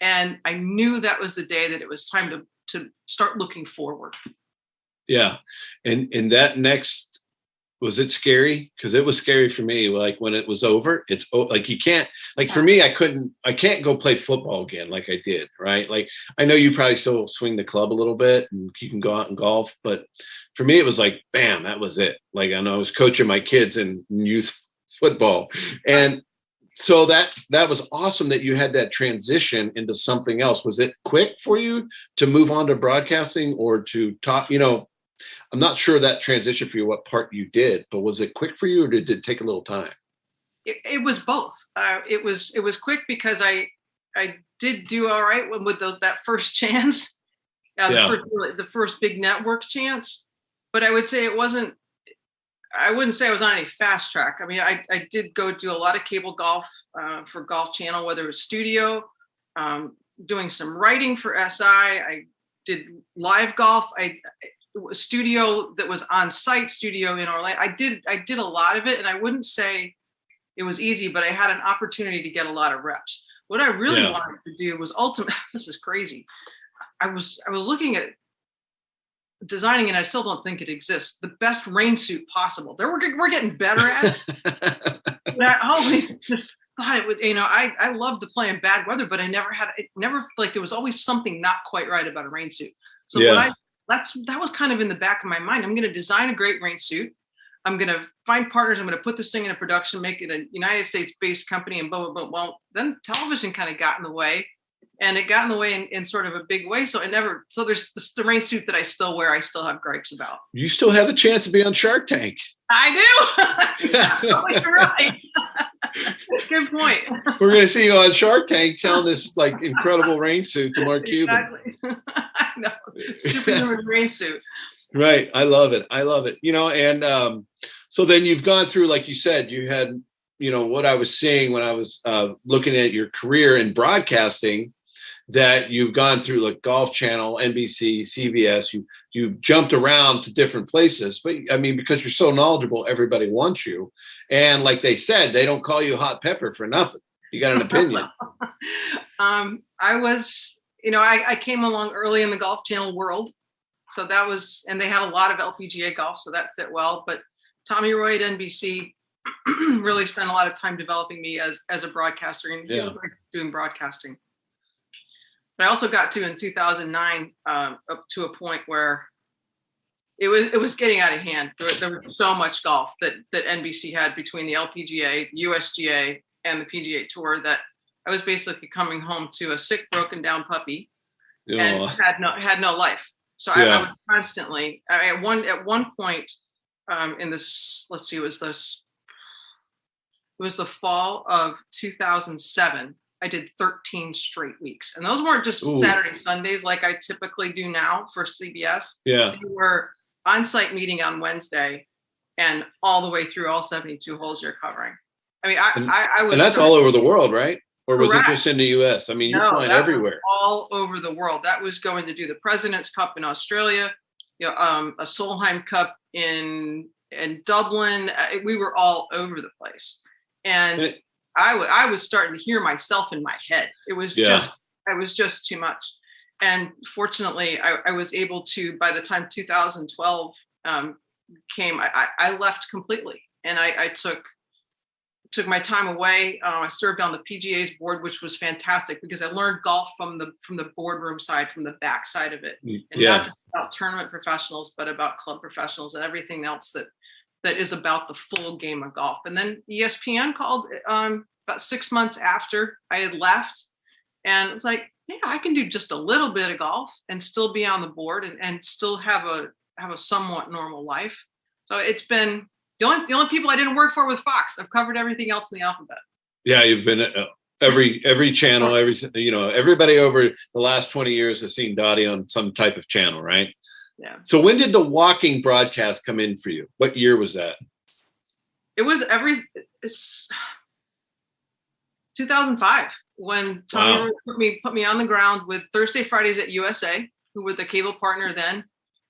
and I knew that was the day that it was time to start looking forward. Yeah. And that next, was it scary? Because it was scary for me. Like, when it was over, it's like, you can't, like, for me, I can't go play football again like I did, right? Like, I know you probably still swing the club a little bit and you can go out and golf, but for me, it was like, bam, that was it. Like, I know I was coaching my kids in youth football. And so that was awesome that you had that transition into something else. Was it quick for you to move on to broadcasting or to talk? I'm not sure that transition for you, what part you did, but was it quick for you, or did it take a little time? It was both. It was quick because I did do all right with that first chance, the first big network chance. But I would say I wouldn't say I was on any fast track. I mean, I did go do a lot of cable golf for Golf Channel, whether it was studio, doing some writing for SI. I did live golf. Studio that was on site, studio in Orlando. I did a lot of it, and I wouldn't say it was easy, but I had an opportunity to get a lot of reps. What I really wanted to do was this is crazy. I was looking at designing, and I still don't think it exists, the best rain suit possible. We're getting better at it. I always just thought it would, I loved to play in bad weather, but there was always something not quite right about a rain suit. So that was kind of in the back of my mind. I'm going to design a great rain suit. I'm going to find partners. I'm going to put this thing in a production, make it a United States-based company, and blah, blah, blah. Well, then television kind of got in the way, and it got in the way in sort of a big way. So there's the rain suit that I still wear. I still have gripes about. You still have a chance to be on Shark Tank. I do. You're right. Good point. We're going to see you on Shark Tank selling this like incredible rain suit to Mark Cuban. Exactly. I know. Superhuman rain suit. Right. I love it. And so then you've gone through, like you said, you had, what I was seeing when I was looking at your career in broadcasting, that you've gone through like Golf Channel, NBC, CBS, you jumped around to different places. But I mean, because you're so knowledgeable, everybody wants you. And like they said, they don't call you Hot Pepper for nothing. You got an opinion. I came along early in the Golf Channel world. So that was, and they had a lot of LPGA golf, so that fit well. But Tommy Roy at NBC really spent a lot of time developing me as a broadcaster and doing broadcasting. But I also got to, in 2009, up to a point where it was getting out of hand. There was so much golf that NBC had between the LPGA, USGA, and the PGA Tour that I was basically coming home to a sick, broken down puppy and had no life. So I was constantly, at one point, in this, let's see, it was the fall of 2007. I did 13 straight weeks. And those weren't just Saturday, Sundays like I typically do now for CBS. Yeah. They were on-site meeting on Wednesday and all the way through all 72 holes you're covering. I mean, I was. And that's all over the world, right? Or was Correct. it just in the US? I mean, you're flying everywhere. All over the world. That was going to do the President's Cup in Australia, a Solheim Cup in Dublin. We were all over the place. And I was starting to hear myself in my head. It was just too much. And fortunately, I was able to, by the time 2012 came, I left completely. And I took my time away. I served on the PGA's board, which was fantastic because I learned golf from the boardroom side, from the back side of it. And not just about tournament professionals, but about club professionals and everything else that is about the full game of golf. And then ESPN called about 6 months after I had left. And it was like, yeah, I can do just a little bit of golf and still be on the board and still have a somewhat normal life. So it's been the only people I didn't work for with Fox. I've covered everything else in the alphabet. Yeah, you've been every channel, everybody over the last 20 years has seen Dottie on some type of channel, right? Yeah. So when did the walking broadcast come in for you? What year was that? It was 2005 when Tommy put me on the ground with Thursday Fridays at USA, who were the cable partner then.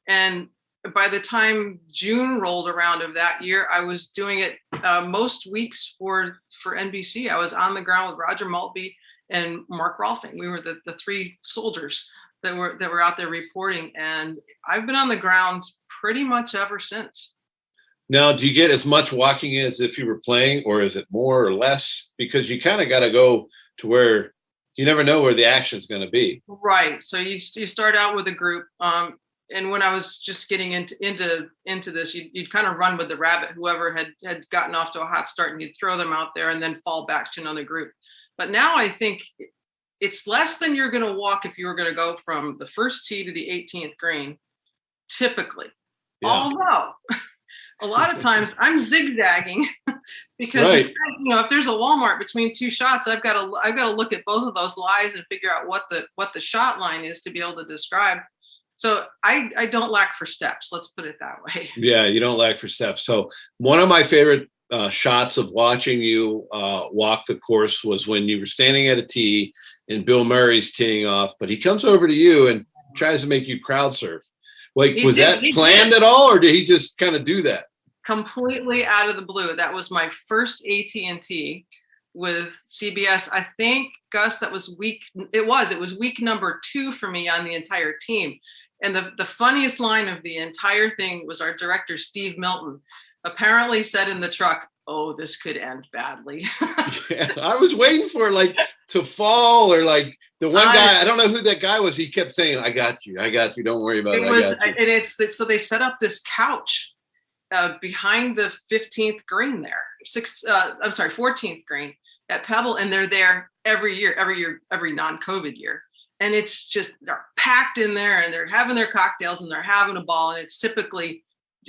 And by the time June rolled around of that year, I was doing it most weeks for NBC. I was on the ground with Roger Maltby and Mark Rolfing. We were the three soldiers that were out there reporting, and I've been on the ground pretty much ever since. Now, do you get as much walking as if you were playing, or is it more or less? Because you kind of got to go to where you never know where the action's going to be. Right. So you start out with a group. And when I was just getting into this, you'd kind of run with the rabbit, whoever had gotten off to a hot start, and you'd throw them out there and then fall back to another group. But now I think it's less than you're going to walk if you were going to go from the first tee to the 18th green, typically. Yeah. Although a lot of times I'm zigzagging because if there's a Walmart between two shots, I've got to look at both of those lies and figure out what the shot line is to be able to describe. So I don't lack for steps. Let's put it that way. Yeah, you don't lack for steps. So one of my favorite shots of watching you walk the course was when you were standing at a tee and Bill Murray's teeing off, but he comes over to you and tries to make you crowd surf. Like, was that planned at all, or did he just kind of do that? Completely out of the blue. That was my first AT&T with CBS. I think, Gus, that was week number 2 for me on the entire team. And the funniest line of the entire thing was our director, Steve Milton, apparently said in the truck, "Oh, this could end badly." Yeah, I was waiting for to fall, or the one guy, I don't know who that guy was. He kept saying, I got you. Don't worry about it. I got you. And so they set up this couch behind the 15th green there, 14th green at Pebble. And they're there every non-COVID year. And it's just, they're packed in there and they're having their cocktails and they're having a ball. And it's typically,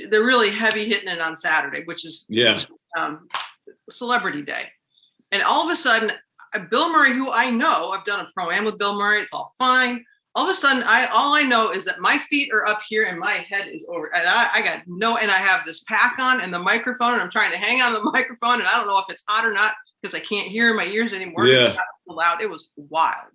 they're really heavy hitting it on Saturday, which is celebrity day. And all of a sudden, Bill Murray, who I know, I've done a pro-am with Bill Murray, it's all fine. All of a sudden, all I know is that my feet are up here and my head is over. And and I have this pack on and the microphone, and I'm trying to hang on to the microphone, and I don't know if it's hot or not because I can't hear in my ears anymore. Yeah. It's so loud. It was wild.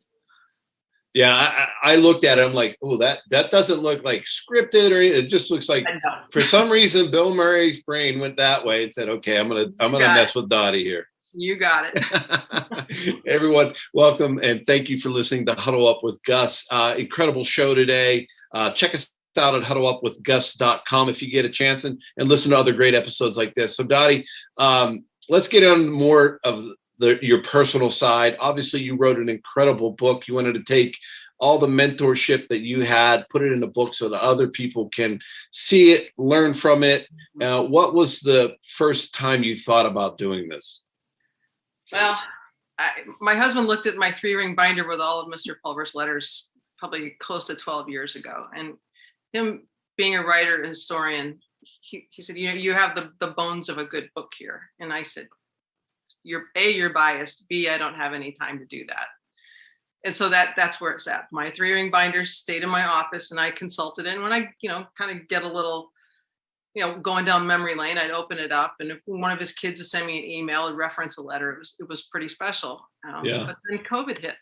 Yeah, I looked at it. I'm like, oh, that doesn't look like scripted, or it just looks like for some reason Bill Murray's brain went that way and said, okay, I'm gonna mess with Dottie here. You got it. Everyone, welcome and thank you for listening to Huddle Up with Gus. Incredible show today. Check us out at huddleupwithgus.com if you get a chance and listen to other great episodes like this. So Dottie, let's get on more of your personal side. Obviously, you wrote an incredible book. You wanted to take all the mentorship that you had, put it in a book so that other people can see it, learn from it. What was the first time you thought about doing this? Well, my husband looked at my 3-ring binder with all of Mr. Pulver's letters probably close to 12 years ago. And him being a writer, a historian, he said, you have the bones of a good book here. And I said, you're biased. B, I don't have any time to do that. And so that's where it's at. My 3-ring binders stayed in my office, and I consulted it. And when I, kind of get a little, going down memory lane, I'd open it up. And if one of his kids would send me an email and reference a letter, it was pretty special. But then COVID hit.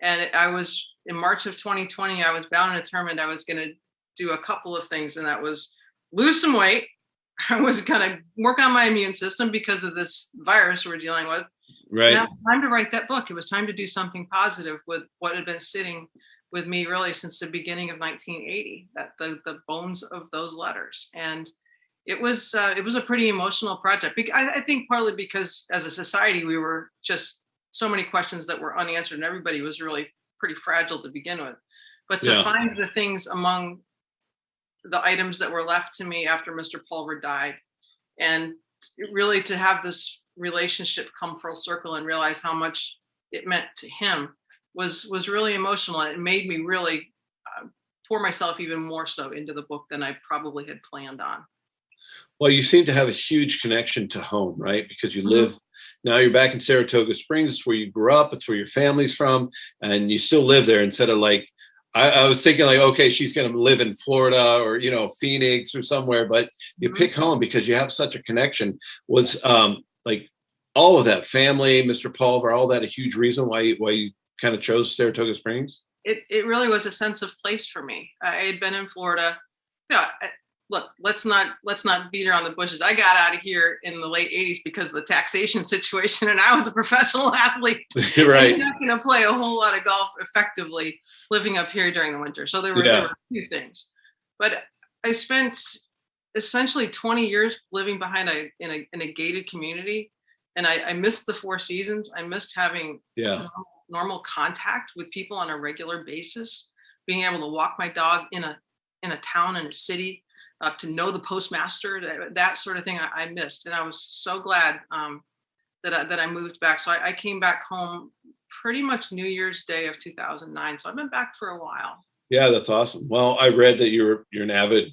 And I was, in March of 2020, I was bound and determined I was going to do a couple of things. And that was lose some weight. I was going to work on my immune system because of this virus we're dealing with. Right. Now it was time to write that book. It was time to do something positive with what had been sitting with me really since the beginning of 1980, that the bones of those letters. And it was a pretty emotional project. I think partly because as a society, we were just so many questions that were unanswered, and everybody was really pretty fragile to begin with. But to find the things among the items that were left to me after Mr. Pulver died, and really to have this relationship come full circle and realize how much it meant to him was really emotional. It made me really pour myself even more so into the book than I probably had planned on. Well, you seem to have a huge connection to home, right? Because you live, now you're back in Saratoga Springs. It's where you grew up. It's where your family's from. And you still live there instead of like, I was thinking like, okay, she's going to live in Florida or, Phoenix or somewhere, but you pick home because you have such a connection. Was like all of that family, Mr. Pulver, all that a huge reason why you kind of chose Saratoga Springs? It really was a sense of place for me. I had been in Florida. Look, let's not beat around the bushes. I got out of here in the late 80s because of the taxation situation, and I was a professional athlete. Right. I'm not going to play a whole lot of golf effectively living up here during the winter. So there were a few things. But I spent essentially 20 years living behind in a gated community, and I missed the 4 seasons. I missed having normal contact with people on a regular basis, being able to walk my dog in a town, in a city, to know the postmaster, that sort of thing I missed. And I was so glad that I moved back. So I came back home pretty much New Year's Day of 2009. So I've been back for a while. Yeah, that's awesome. Well, I read that you're an avid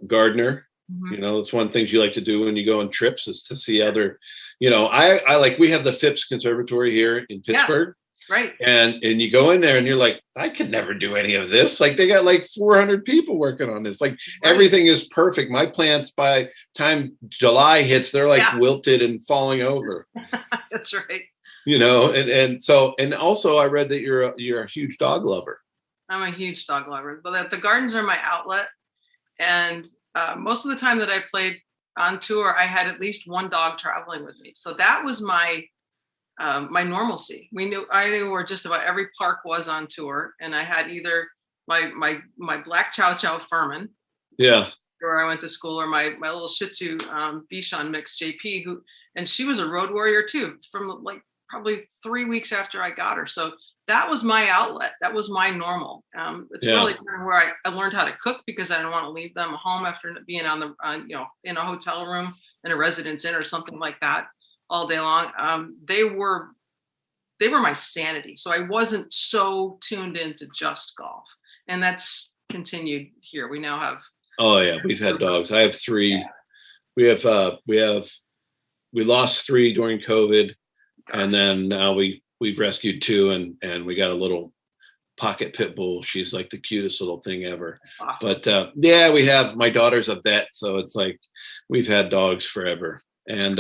gardener. It's one of the things you like to do when you go on trips is to see other, I like, we have the Phipps Conservatory here in Pittsburgh. Yes, right. And you go in there and you're like, I could never do any of this. Like they got like 400 people working on this. Like everything is perfect. My plants, by time July hits, they're like wilted and falling over. That's right. And also I read that you're a huge dog lover. I'm a huge dog lover, but the gardens are my outlet. And most of the time that I played on tour, I had at least one dog traveling with me. So that was my normalcy. I knew where just about every park was on tour, and I had either my black Chow Chow Furman, where I went to school, or my little Shih Tzu Bichon mix JP, and she was a road warrior too, from like probably 3 weeks after I got her. So that was my outlet. That was my normal. It's really kind of where I learned how to cook, because I didn't want to leave them home after being on the in a hotel room in a Residence Inn or something like that all day long. They were my sanity. So I wasn't so tuned into just golf, and that's continued here. We now have. Oh yeah, we've had dogs. I have 3. Yeah. We lost 3 during COVID, and then now we've rescued 2, and we got a little pocket pit bull. She's like the cutest little thing ever. Awesome. But we have, my daughter's a vet, so it's like we've had dogs forever. And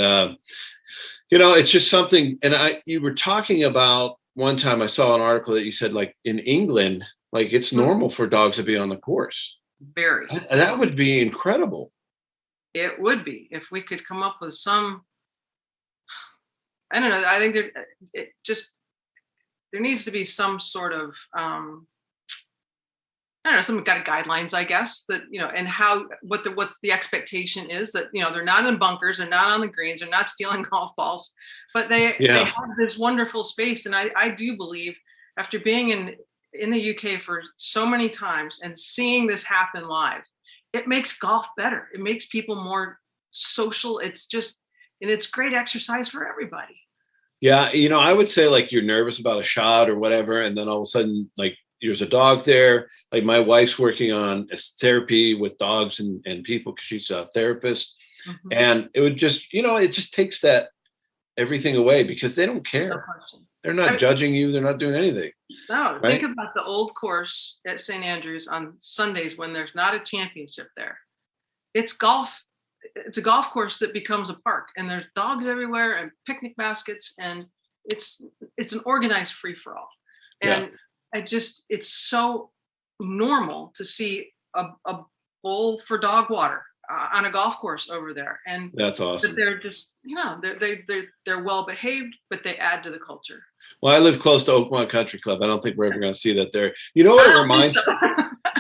it's just something. And you were talking about, one time I saw an article that you said, like in England, like it's normal for dogs to be on the course. Very. That would be incredible. It would be, if we could come up with some, I don't know. I think there needs to be some sort of, I don't know, some kind of guidelines, I guess, that, and what the expectation is, that, they're not in bunkers, they're not on the greens, they're not stealing golf balls, but they have this wonderful space. And I do believe, after being in the UK for so many times and seeing this happen live, it makes golf better. It makes people more social. It's great exercise for everybody. Yeah. I would say, like, you're nervous about a shot or whatever, and then all of a sudden, like, there's a dog there. Like my wife's working on therapy with dogs and people because she's a therapist. And it would just, it just takes that everything away because they don't care. No question. They're not judging you. They're not doing anything. No, right? Think about the old course at St. Andrews on Sundays when there's not a championship there. It's golf. It's a golf course that becomes a park, and there's dogs everywhere and picnic baskets, and it's an organized free for all. And it's so normal to see a bowl for dog water on a golf course over there, and that's awesome. That they're just, they're well behaved, but they add to the culture. Well, I live close to Oakmont Country Club. I don't think we're ever going to see that there. You know what it reminds?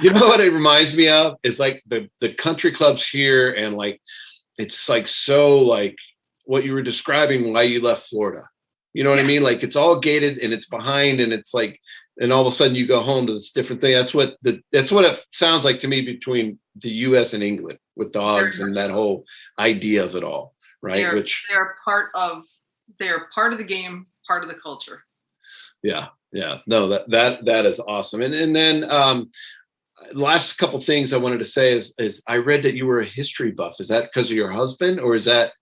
You know what it reminds me of is like the country clubs here, and like it's like so like what you were describing why you left Florida. You know what I mean? Like it's all gated and it's behind, and it's like, and all of a sudden you go home to this different thing. That's what it sounds like to me between the U.S. and England with dogs and that whole idea of it all, right? They're part of the game, part of the culture. Yeah. No, that is awesome. And then last couple things I wanted to say is I read that you were a history buff. Is that because of your husband, or is that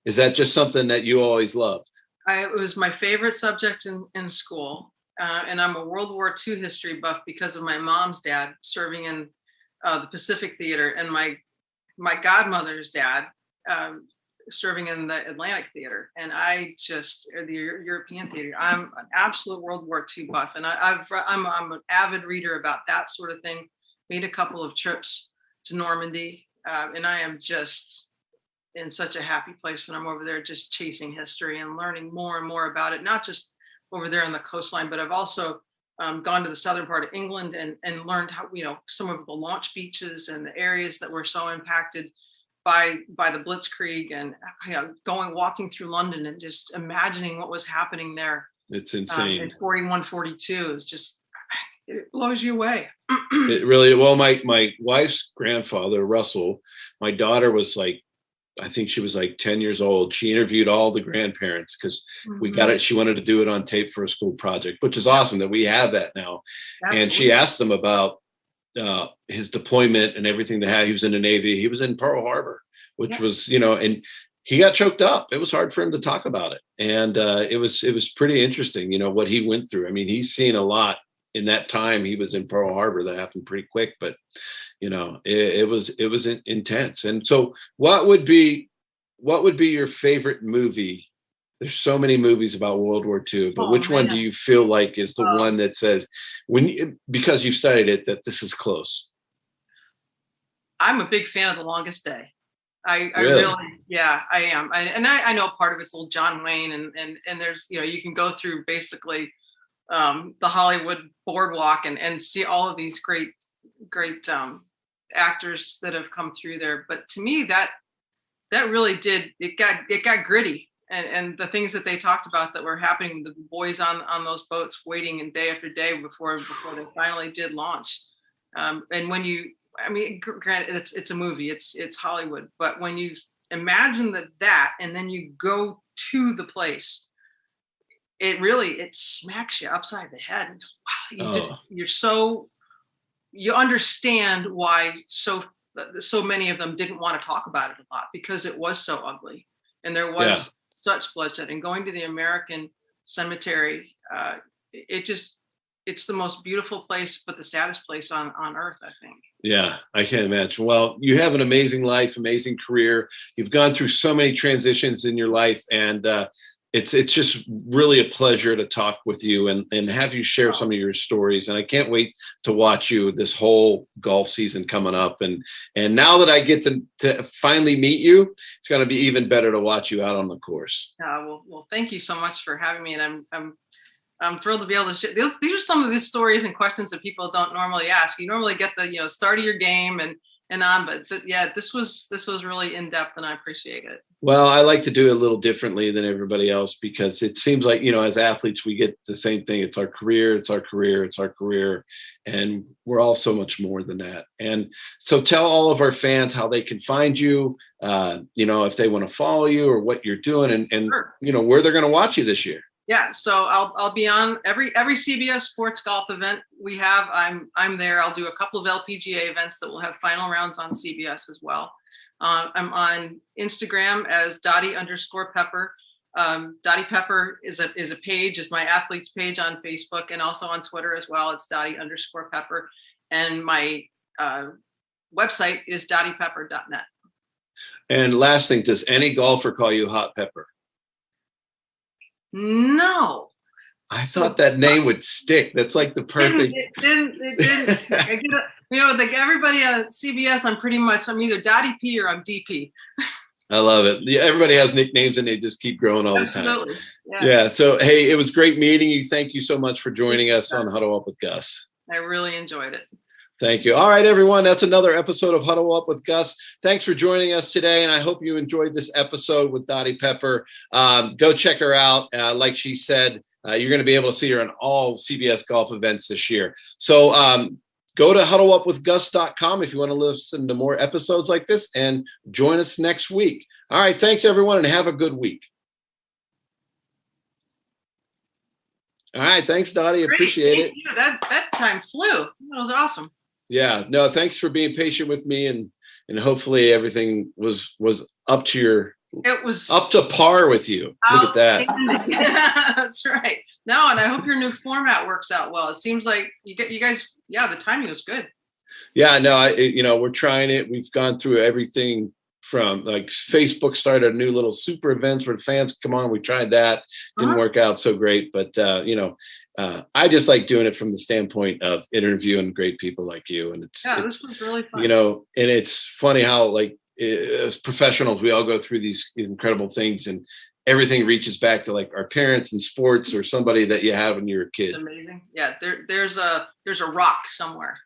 just something that you always loved? It was my favorite subject in school. And I'm a World War II history buff because of my mom's dad serving in the Pacific Theater, and my godmother's dad serving in the Atlantic Theater, and the European Theater. I'm an absolute World War II buff, and I'm an avid reader about that sort of thing. Made a couple of trips to Normandy, and I am just in such a happy place when I'm over there, just chasing history and learning more and more about it. Not just over there on the coastline, but I've also gone to the southern part of England and learned how, some of the launch beaches and the areas that were so impacted by the Blitzkrieg, and walking through London and just imagining what was happening there. It's insane. In 41, 42 is just, it blows you away. It really, well, my wife's grandfather, Russell, my daughter was like, I think she was like 10 years old. She interviewed all the grandparents because we got it. She wanted to do it on tape for a school project, which is awesome that we have that now. Absolutely. And she asked them about his deployment and everything they had. He was in the Navy. He was in Pearl Harbor, which was, and he got choked up. It was hard for him to talk about it. And it was pretty interesting, what he went through. I mean, he's seen a lot in that time. He was in Pearl Harbor. That happened pretty quick, but it was intense. And so what would be your favorite movie? There's so many movies about World War II, but which one do you feel like is the one that says, because you've studied it, that this is close? I'm a big fan of The Longest Day. I am. I know part of it's old John Wayne, and there's, you can go through basically the Hollywood boardwalk and see all of these great actors that have come through there. But to me, that really it got gritty, and the things that they talked about that were happening, the boys on those boats waiting and day after day before they finally did launch. And granted, it's a movie, it's Hollywood, but when you imagine that and then you go to the place, it smacks you upside the head. Wow, you understand why so many of them didn't want to talk about it a lot, because it was so ugly and there was such bloodshed. And going to the American cemetery, it's the most beautiful place, but the saddest place on earth, I think. Yeah, I can't imagine. Well, you have an amazing life, amazing career. You've gone through so many transitions in your life, and it's just really a pleasure to talk with you and have you share some of your stories. And I can't wait to watch you this whole golf season coming up. And now that I get to finally meet you, it's going to be even better to watch you out on the course. Well, thank you so much for having me. And I'm thrilled to be able to share. These are some of the stories and questions that people don't normally ask. You normally get the start of your game and on, but this was really in depth, and I appreciate it. Well, I like to do it a little differently than everybody else, because it seems like, as athletes, we get the same thing. It's our career, it's our career, it's our career. And we're all so much more than that. And so tell all of our fans how they can find you, if they want to follow you or what you're doing, and Sure. Where they're going to watch you this year. Yeah, so I'll be on every CBS sports golf event we have. I'm there. I'll do a couple of LPGA events that will have final rounds on CBS as well. I'm on Instagram as Dottie_Pepper. Dottie Pepper is a page, is my athletes page on Facebook, and also on Twitter as well. It's Dottie_Pepper, and my website is DottiePepper.net. And last thing, does any golfer call you Hot Pepper? No. I thought that name would stick. That's like the perfect. It didn't. Everybody at CBS, I'm either Dottie P or I'm DP. I love it. Yeah, everybody has nicknames and they just keep growing all the time. Absolutely. Yeah. So, hey, it was great meeting you. Thank you so much for joining us on Huddle Up with Gus. I really enjoyed it. Thank you. All right, everyone. That's another episode of Huddle Up with Gus. Thanks for joining us today. And I hope you enjoyed this episode with Dottie Pepper. Go check her out. Like she said, you're going to be able to see her on all CBS golf events this year. So go to huddleupwithgus.com if you want to listen to more episodes like this, and join us next week. All right. Thanks, everyone, and have a good week. All right. Thanks, Dottie. Appreciate it. That time flew. That was awesome. Yeah, no, thanks for being patient with me, and hopefully everything was up to up to par with you. Look at that. That's right. No, and I hope your new format works out well. It seems like you guys, the timing was good. Yeah, no, we're trying it. We've gone through everything from like Facebook started a new little super events where fans come on. We tried that, didn't work out so great, but I just like doing it from the standpoint of interviewing great people like you. And this was really fun. And it's funny how like as professionals, we all go through these incredible things, and everything reaches back to like our parents and sports or somebody that you have when you're a kid. It's amazing. Yeah. There's a rock somewhere.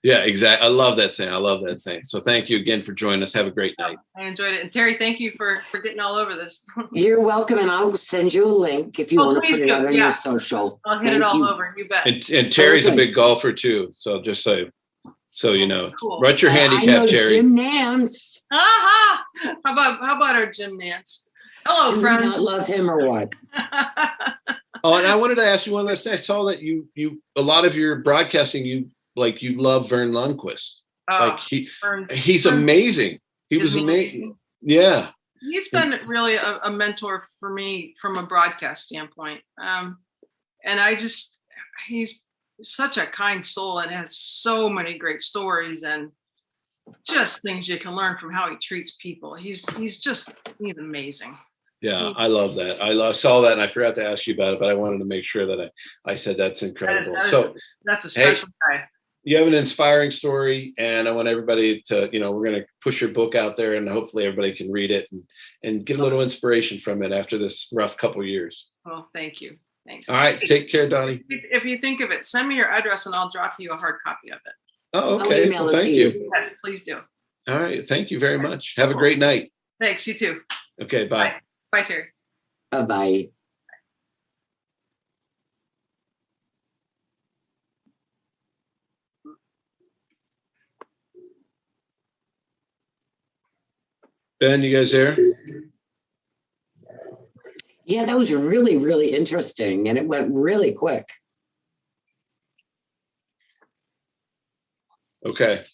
Yeah, exactly. I love that saying. So thank you again for joining us. Have a great night. I enjoyed it. And Terry, thank you for getting all over this. You're welcome. And I'll send you a link if you want to put it out on your social. I'll hit it all over. You bet. And Terry's a big golfer too. So just so you know, cool. What's your handicap, Terry? Jim Nance. Aha! How about our Jim Nance? Hello, friends. Do you not love him or what? Oh, and I wanted to ask you one last thing. I saw that you a lot of your broadcasting, you love Vern Lundquist. He's amazing. He was amazing. Yeah. He's been really a mentor for me from a broadcast standpoint. And he's such a kind soul and has so many great stories and just things you can learn from how he treats people. He's amazing. Yeah, I love that. I saw that and I forgot to ask you about it, but I wanted to make sure that I said that's incredible. That's a special guy. You have an inspiring story, and I want everybody to, we're going to push your book out there, and hopefully everybody can read it and get a little inspiration from it after this rough couple years. Well, thank you. Thanks. All right. Take care, Dottie. If you think of it, send me your address and I'll drop you a hard copy of it. Oh, okay. Well, thank you. Yes, please do. All right. Thank you very much. Have a great night. Thanks. You too. Okay. Bye. Bye, Terry. Bye-bye. Ben, you guys there? Yeah, that was really, really interesting. And it went really quick. Okay.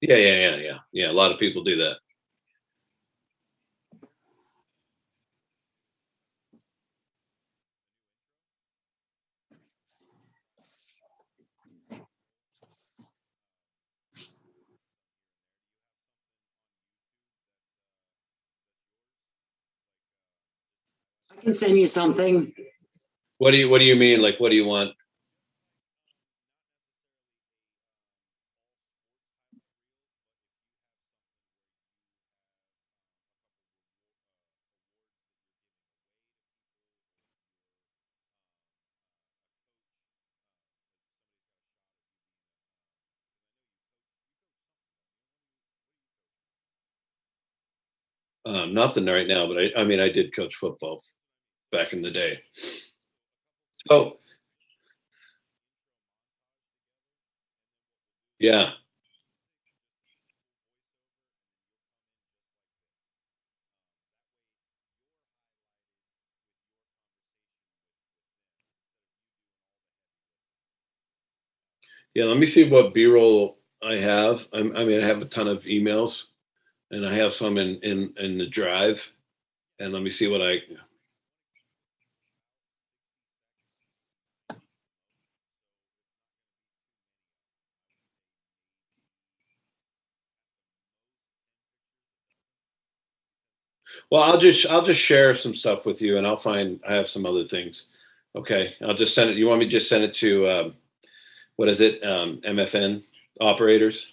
Yeah. A lot of people do that. I can send you something. What do you mean? Like, what do you want? Nothing right now, but I mean, I did coach football back in the day. So yeah. Yeah, let me see what B-roll I have. I mean, I have a ton of emails, and I have some in the drive. And let me see what I. Well, I'll just share some stuff with you, and I have some other things. Okay, I'll just send it. You want me to just send it to what is it? MFN operators.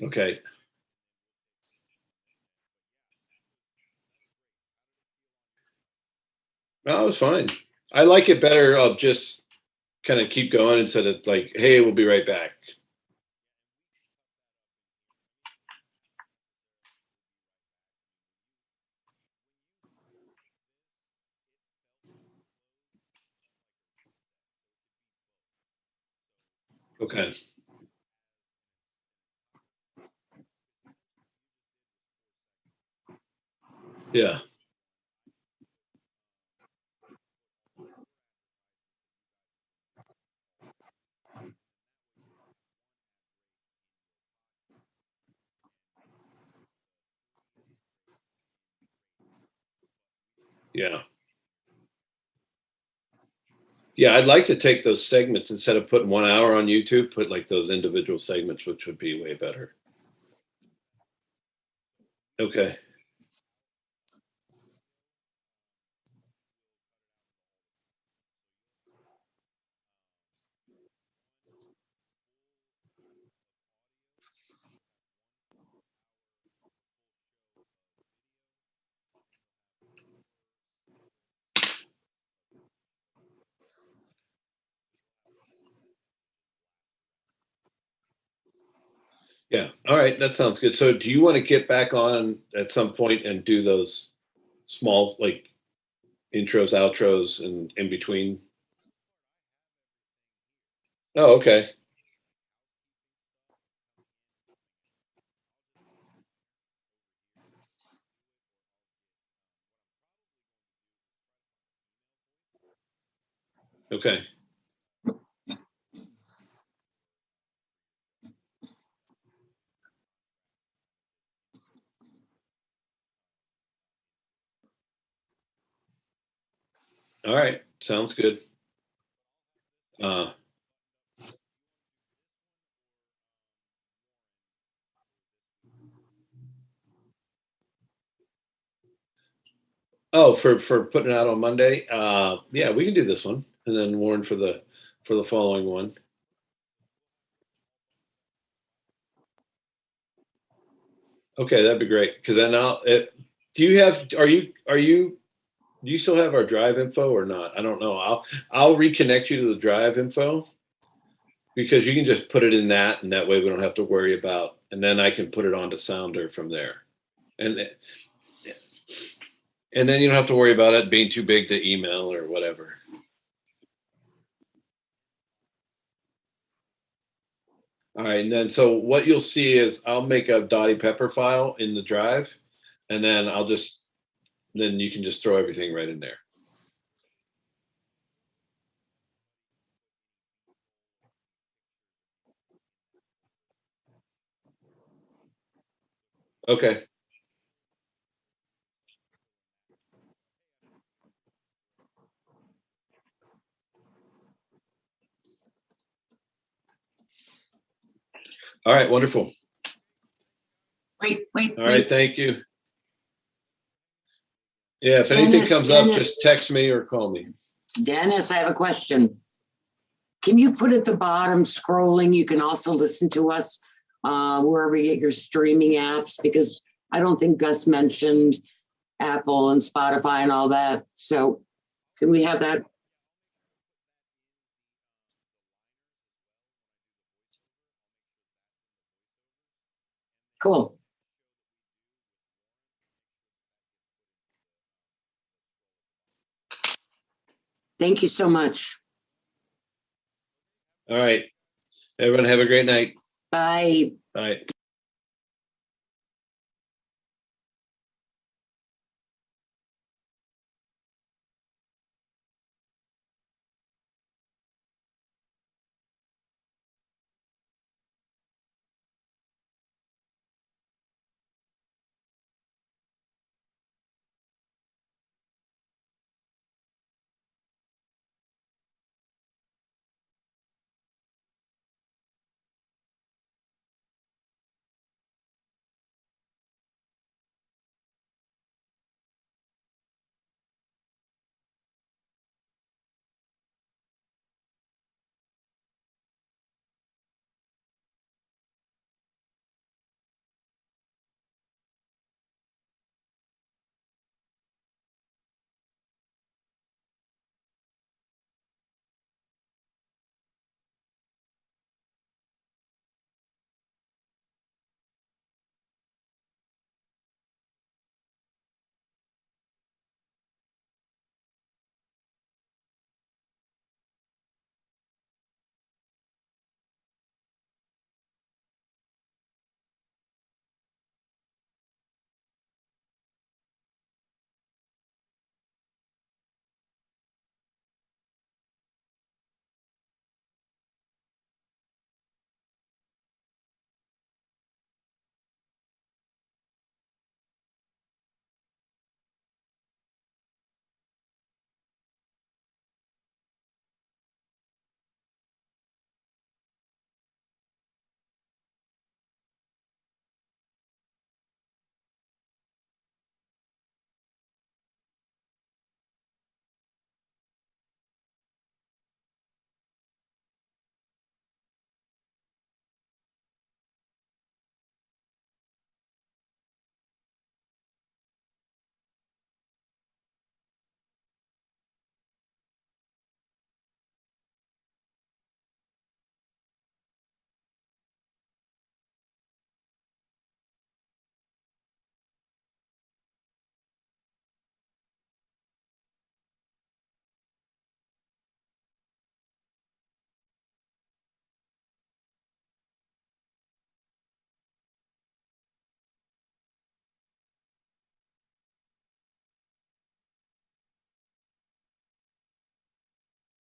Okay. No, it was fine. I like it better of just kind of keep going instead of like, hey, we'll be right back. Okay. Yeah. Yeah. Yeah, I'd like to take those segments instead of putting 1 hour on YouTube, put like those individual segments, which would be way better. Okay. Yeah. All right. That sounds good. So do you want to get back on at some point and do those small like intros, outros, and in between? Oh, okay. Okay. All right. Sounds good. Uh, oh, for putting it out on Monday. Yeah, we can do this one, and then warn for the following one. Okay, that'd be great. Because then do you have? Are you? Do you still have our drive info or not? I don't know. I'll reconnect you to the drive info because you can just put it in that, and that way we don't have to worry about. And then I can put it onto Sounder from there, and and then you don't have to worry about it being too big to email or whatever. All right, and then so what you'll see is I'll make a Dottie Pepper file in the drive, and then then you can just throw everything right in there. Okay. All right. Wonderful. Wait. All right. Thank you. Yeah, if anything Dennis, comes up, Dennis. just text me or call me. Dennis, I have a question. Can you put at the bottom scrolling? You can also listen to us wherever you get your streaming apps, because I don't think Gus mentioned Apple and Spotify and all that. So can we have that? Cool. Thank you so much. All right. Everyone have a great night. Bye. Bye.